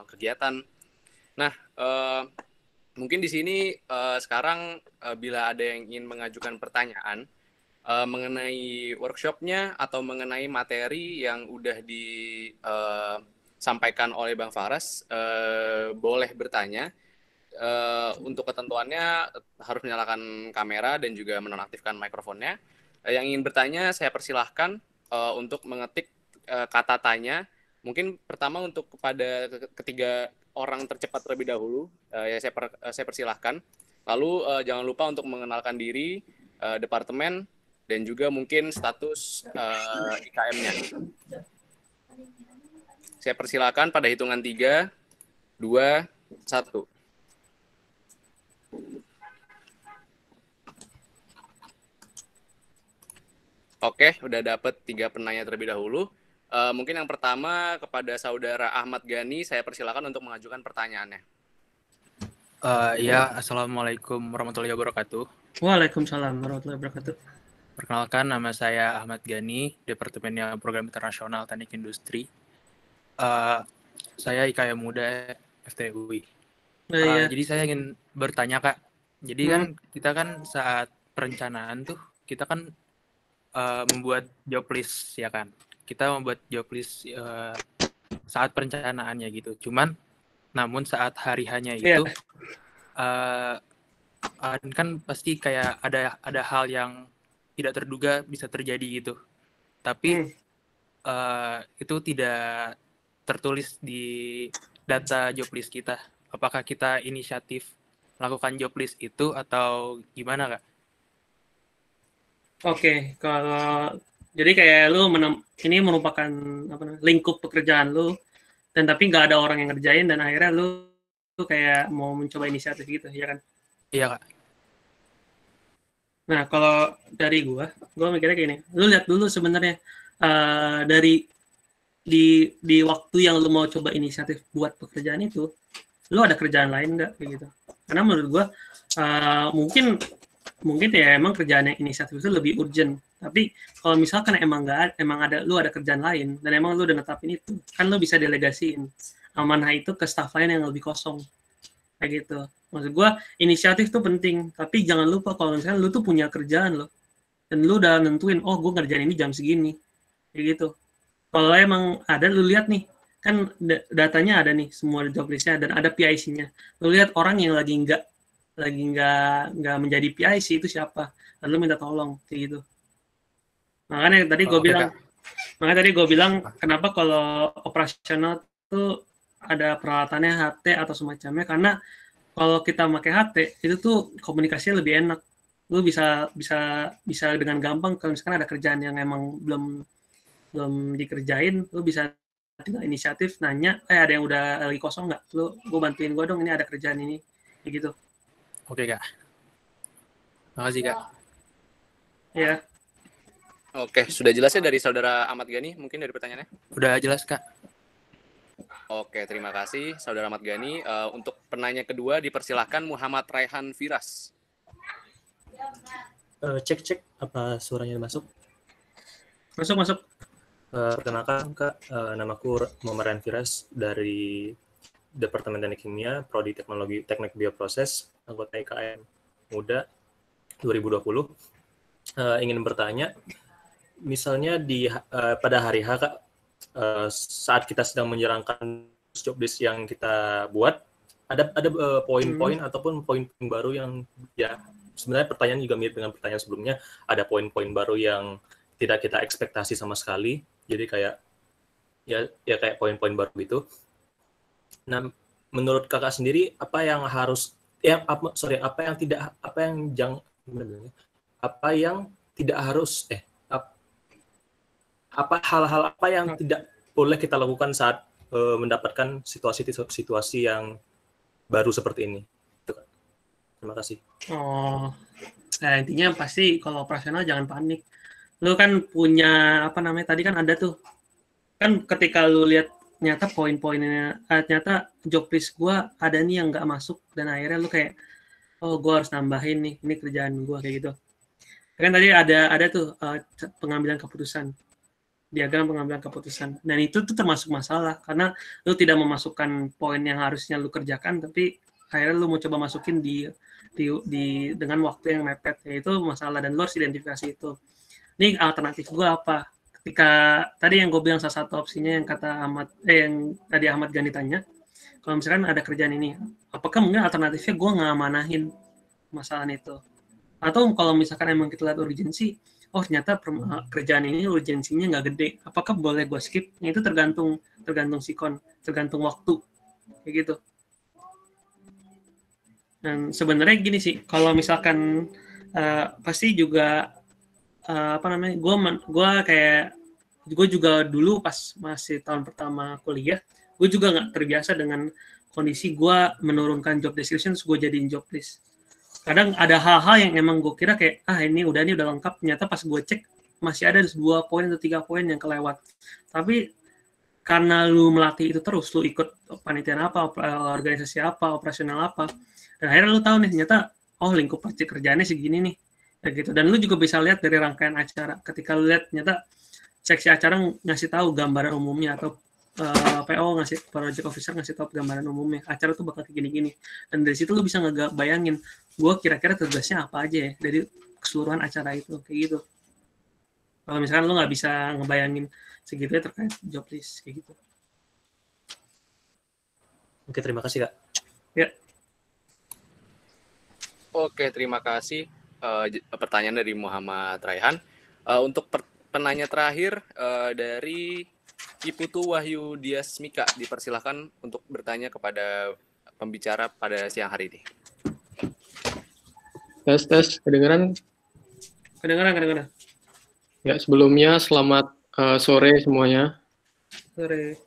kegiatan. Nah, mungkin di sini sekarang bila ada yang ingin mengajukan pertanyaan mengenai workshopnya atau mengenai materi yang udah disampaikan oleh Bang Faras, boleh bertanya. Untuk ketentuannya harus menyalakan kamera dan juga menonaktifkan mikrofonnya. Yang ingin bertanya saya persilahkan untuk mengetik kata tanya. Mungkin pertama untuk kepada ketiga orang tercepat terlebih dahulu, ya saya persilahkan. Lalu jangan lupa untuk mengenalkan diri, departemen, dan juga mungkin status IKM-nya. Saya persilahkan pada hitungan 3, 2, 1. Oke, udah dapet 3 penanya terlebih dahulu. Mungkin yang pertama kepada saudara Ahmad Gani, saya persilakan untuk mengajukan pertanyaannya. Ya, Assalamualaikum warahmatullahi wabarakatuh. Waalaikumsalam warahmatullahi wabarakatuh. Perkenalkan, nama saya Ahmad Gani, Departemennya Program Internasional Teknik Industri. Saya IKM Muda FTUI. Iya. Jadi saya ingin bertanya, Kak. Jadi kan kita kan saat perencanaan tuh, kita kan membuat job list, ya kan? Kita membuat job list saat perencanaannya gitu. Namun saat hari hanya itu, kan pasti kayak ada hal yang tidak terduga bisa terjadi gitu. Tapi itu tidak tertulis di data job list kita. Apakah kita inisiatif melakukan job list itu atau gimana, Kak? Oke, kalau jadi kayak lu ini merupakan apa namanya, lingkup pekerjaan lu dan tapi nggak ada orang yang ngerjain dan akhirnya lu kayak mau mencoba inisiatif gitu, ya kan? Iya, Kak. Nah, kalau dari gua mikirnya gini, lu lihat dulu sebenarnya dari di waktu yang lu mau coba inisiatif buat pekerjaan itu, lu ada kerjaan lain nggak kayak gitu? Karena menurut gua mungkin ya emang kerjaan yang inisiatif itu lebih urgent. Tapi kalau misalkan emang lu ada kerjaan lain dan emang lu udah netapin itu, kan lu bisa delegasiin amanah itu ke staff lain yang lebih kosong kayak gitu. Maksud gue inisiatif tuh penting, tapi jangan lupa kalau misalnya lu tuh punya kerjaan lo dan lu udah nentuin, oh gue ngerjain ini jam segini kayak gitu. Kalau emang ada, lu lihat nih, kan datanya ada nih semua job listnya dan ada PIC-nya. Lu lihat orang yang lagi nggak menjadi PIC itu siapa, lalu minta tolong kayak gitu. Makanya tadi gue Oke, bilang, Kak. kenapa kalau operasional tuh ada peralatannya HT atau semacamnya, karena kalau kita pakai HT itu tuh komunikasinya lebih enak. Lu bisa bisa bisa dengan gampang kalau misalkan ada kerjaan yang emang belum belum dikerjain, lu bisa tinggal inisiatif nanya, ada yang udah lagi kosong nggak? Gue bantuin gue dong, ini ada kerjaan ini, kayak gitu. Oke, Kak. Makasih, Kak. Ya, Oke, sudah jelas ya dari saudara Ahmad Gani mungkin dari pertanyaannya? Udah jelas, Kak. Oke, terima kasih saudara Ahmad Gani. Untuk penanya kedua dipersilahkan Muhammad Raihan Firas. Cek apa suaranya masuk. masuk. Perkenalkan Kak, namaku Muhammad Raihan Firas dari Departemen Teknik Kimia, Prodi Teknik Bioproses, anggota IKM Muda 2020. Ingin bertanya, misalnya pada hari H, Kak, saat kita sedang menjalankan job list yang kita buat, ada poin-poin ataupun poin-poin baru yang ya sebenarnya pertanyaan juga mirip dengan pertanyaan sebelumnya, ada poin-poin baru yang tidak kita ekspektasi sama sekali, jadi kayak ya kayak poin-poin baru gitu. Nah, menurut kakak sendiri apa yang tidak harus hal-hal apa yang tidak boleh kita lakukan saat mendapatkan situasi yang baru seperti ini? Terima kasih. Intinya pasti kalau operasional jangan panik. Lu kan punya tadi kan ada tuh, kan ketika lu lihat ternyata poin-poinnya, ternyata job list gue ada nih yang nggak masuk dan akhirnya lu kayak, oh gue harus nambahin nih, ini kerjaan gue kayak gitu. Kan tadi ada tuh pengambilan keputusan, diagram pengambilan keputusan, dan itu tuh termasuk masalah karena lu tidak memasukkan poin yang harusnya lu kerjakan, tapi akhirnya lu mau coba masukin di dengan waktu yang mepet, yaitu masalah dan lu harus identifikasi itu. Ini alternatif gue apa? Ketika tadi yang gue bilang salah satu opsinya yang kata yang tadi Ahmad Gani tanya, kalau misalkan ada kerjaan ini, apakah mungkin alternatifnya gue ngamanahin masalah itu? Atau kalau misalkan emang kita lihat urgensi, oh ternyata kerjaan ini urgensinya nggak gede, apakah boleh gue skip? Itu tergantung sikon, tergantung waktu, kayak gitu. Dan sebenarnya gini sih, kalau misalkan pasti juga gue juga dulu pas masih tahun pertama kuliah, gue juga nggak terbiasa dengan kondisi gue menurunkan job description, gue jadiin job list. Kadang ada hal-hal yang emang gue kira kayak, ini udah lengkap, ternyata pas gue cek masih ada 2 poin atau 3 poin yang kelewat. Tapi karena lu melatih itu terus, lu ikut panitiaan apa, organisasi apa, operasional apa, dan akhirnya lu tahu nih ternyata, lingkup kerjaannya segini nih, gitu. Dan lu juga bisa lihat dari rangkaian acara. Ketika lu lihat ternyata seksi acara ngasih tahu gambaran umumnya, atau PO project officer ngasih tahu gambaran umumnya, acara tuh bakal kayak gini-gini. Dan dari situ lu bisa ngebayangin, gue kira-kira tugasnya apa aja ya dari keseluruhan acara itu, kayak gitu. Kalau misalkan lu nggak bisa ngebayangin segitunya terkait job list, kayak gitu. Oke, terima kasih Kak. Ya. Oke, terima kasih. Pertanyaan dari Muhammad Raihan. Untuk penanya terakhir dari Iputu Wahyu Diasmika, dipersilahkan untuk bertanya kepada pembicara pada siang hari ini. Tes, kedengeran? Kedengeran. Ya, sebelumnya selamat sore semuanya. Sore.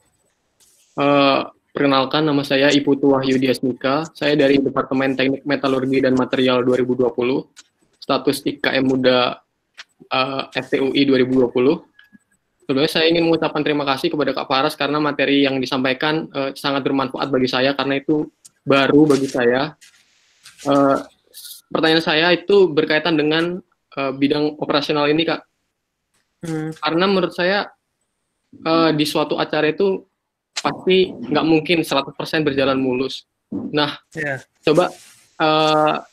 Perkenalkan, nama saya Iputu Wahyudi Asmika. Saya dari Departemen Teknik Metalurgi dan Material 2020. Status IKM Muda FTUI 2020. Sebelumnya saya ingin mengucapkan terima kasih kepada Kak Faras karena materi yang disampaikan sangat bermanfaat bagi saya karena itu baru bagi saya. Pertanyaan saya itu berkaitan dengan bidang operasional ini, Kak. Karena menurut saya di suatu acara itu pasti nggak mungkin 100% berjalan mulus. Nah, coba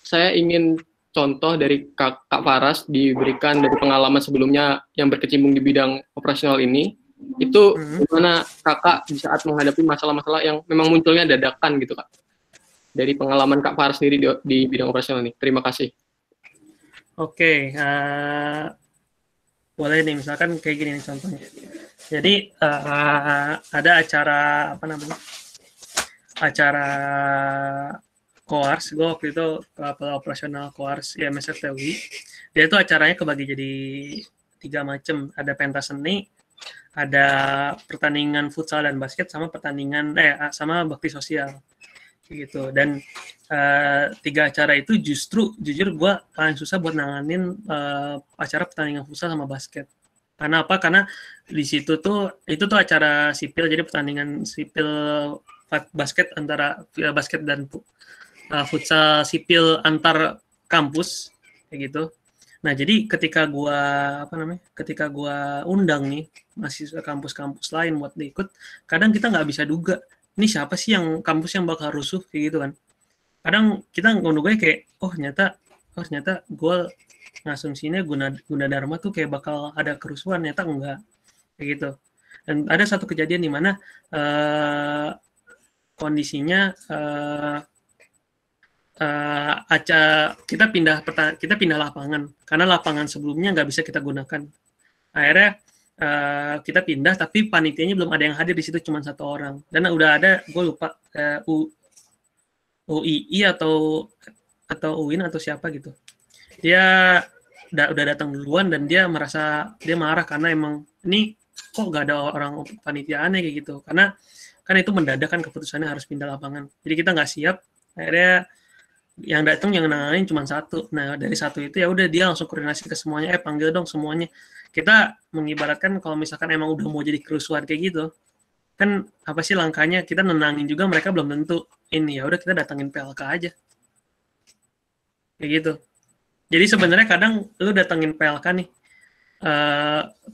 saya ingin contoh dari Kak Faras diberikan dari pengalaman sebelumnya yang berkecimpung di bidang operasional ini, itu gimana Kakak di saat menghadapi masalah-masalah yang memang munculnya dadakan gitu, Kak. Dari pengalaman Kak Faras sendiri di bidang operasional ini. Terima kasih. Oke, boleh nih, misalkan kayak gini nih contohnya. Jadi ada acara acara koars, gue waktu itu operasional koars IMS FTUI. Dia itu acaranya kebagi jadi 3 macam. Ada pentas seni, ada pertandingan futsal dan basket, sama pertandingan sama bakti sosial gitu. Dan 3 acara itu justru jujur gue paling susah buat nanganin acara pertandingan futsal sama basket. Karena apa? Karena di situ tuh itu tuh acara sipil, jadi pertandingan sipil basket antara basket dan futsal sipil antar kampus kayak gitu. Nah, jadi ketika gua undang nih mahasiswa kampus-kampus lain buat ikut, kadang kita nggak bisa duga ini siapa sih yang kampus yang bakal rusuh kayak gitu kan. Kadang kita ngundangnya kayak ternyata gua ngasumsinya guna Dharma tuh kayak bakal ada kerusuhan, ternyata enggak kayak gitu. Dan ada satu kejadian di mana kondisinya kita pindah lapangan karena lapangan sebelumnya nggak bisa kita gunakan. Akhirnya kita pindah, tapi panitianya belum ada yang hadir di situ, cuma 1 orang. Dan udah ada, gue lupa UII atau UIN atau siapa gitu. Dia udah datang duluan dan dia marah karena emang ini kok gak ada orang panitiaannya kayak gitu. Karena kan itu mendadak kan keputusannya harus pindah lapangan. Jadi kita nggak siap. Akhirnya yang datang yang nanganin cuma 1. Nah, dari 1 itu ya udah dia langsung koordinasi ke semuanya, panggil dong semuanya. Kita mengibaratkan kalau misalkan emang udah mau jadi kerusuhan kayak gitu, kan apa sih langkahnya? Kita nenangin juga, mereka belum tentu ini, ya udah kita datangin PLK aja. Kayak gitu. Jadi sebenarnya kadang lu datangin PLK nih,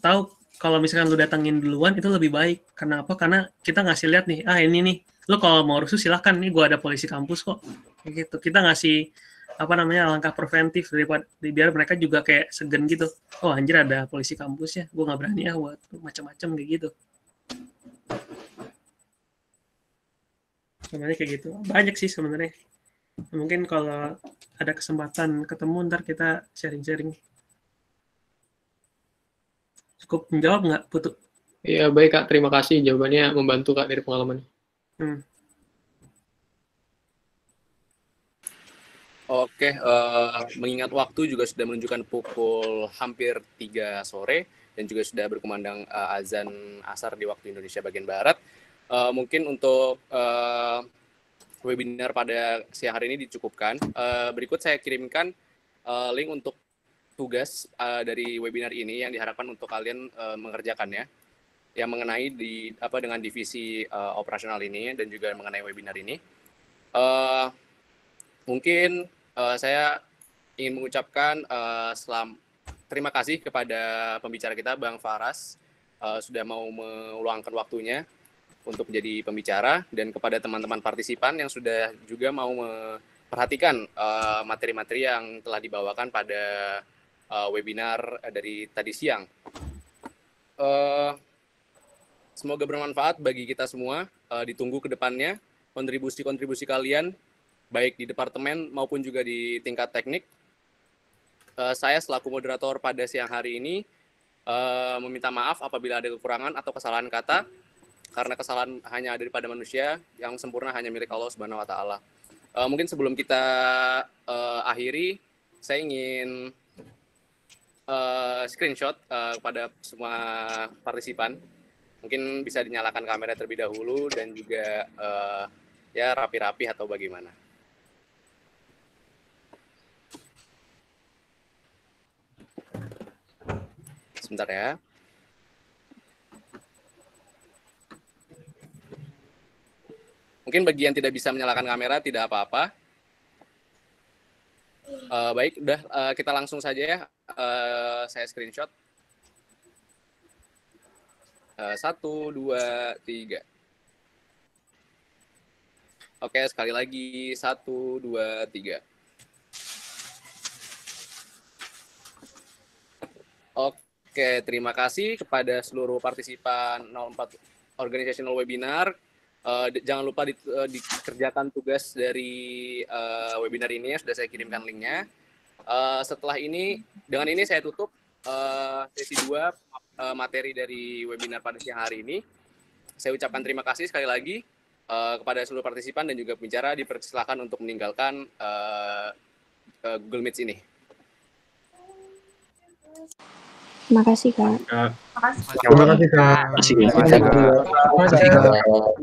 tahu kalau misalkan lu datangin duluan itu lebih baik. Kenapa? Karena kita ngasih lihat nih, ini nih, lu kalau mau rusuh silahkan, nih gue ada polisi kampus kok. Kayak gitu. Kita ngasih langkah preventif daripada biar mereka juga kayak segen gitu. Oh anjir, ada polisi kampus ya, gue nggak berani buat macam-macam kayak gitu. Sebenarnya kayak gitu. Banyak sih sebenarnya. Mungkin kalau ada kesempatan ketemu ntar kita sharing-sharing. Cukup menjawab nggak, Putu? Iya, baik Kak. Terima kasih. Jawabannya membantu Kak dari pengalaman. Oke, mengingat waktu juga sudah menunjukkan pukul hampir 3 sore dan juga sudah berkumandang azan asar di waktu Indonesia bagian Barat. Mungkin untuk webinar pada siang hari ini dicukupkan. Berikut saya kirimkan link untuk tugas dari webinar ini yang diharapkan untuk kalian mengerjakannya, yang mengenai dengan divisi operasional ini dan juga mengenai webinar ini. Mungkin saya ingin mengucapkan terima kasih kepada pembicara kita, Bang Faras, sudah mau meluangkan waktunya untuk menjadi pembicara, dan kepada teman-teman partisipan yang sudah juga mau memperhatikan materi-materi yang telah dibawakan pada webinar dari tadi siang. Semoga bermanfaat bagi kita semua. Ditunggu ke depannya kontribusi-kontribusi kalian, baik di departemen maupun juga di tingkat teknik. Saya selaku moderator pada siang hari ini meminta maaf apabila ada kekurangan atau kesalahan kata, karena kesalahan hanya ada pada manusia, yang sempurna hanya milik Allah Subhanahu wa Ta'ala. Mungkin sebelum kita akhiri, saya ingin screenshot kepada semua partisipan. Mungkin bisa dinyalakan kamera terlebih dahulu dan juga ya rapi-rapi atau bagaimana. Sebentar ya. Mungkin bagi yang tidak bisa menyalakan kamera tidak apa-apa. Baik, udah kita langsung saja ya. Saya screenshot. 1, 2, 3. Oke, sekali lagi 1, 2, 3. Oke, terima kasih kepada seluruh partisipan 04 Organizational Webinar. Jangan lupa dikerjakan tugas dari webinar ini, sudah saya kirimkan linknya. Setelah ini, dengan ini saya tutup sesi 2 materi dari webinar pada siang hari ini. Saya ucapkan terima kasih sekali lagi kepada seluruh partisipan dan juga pembicara. Dipersilakan untuk meninggalkan Google Meet ini. Terima kasih, Kak. Terima kasih, Kak. Terima kasih, Kak. Terima kasih, Kak.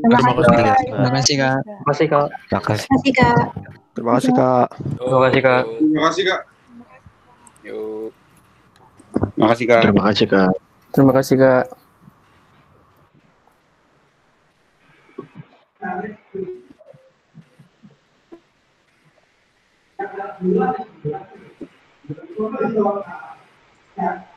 Terima kasih, Kak. Terima kasih, Kak. Terima kasih. Terima kasih, Kak. Terima kasih, Kak. Terima kasih, Kak. Yuk. Terima kasih, Kak. Terima kasih, Kak. Terima kasih, Kak. Ya.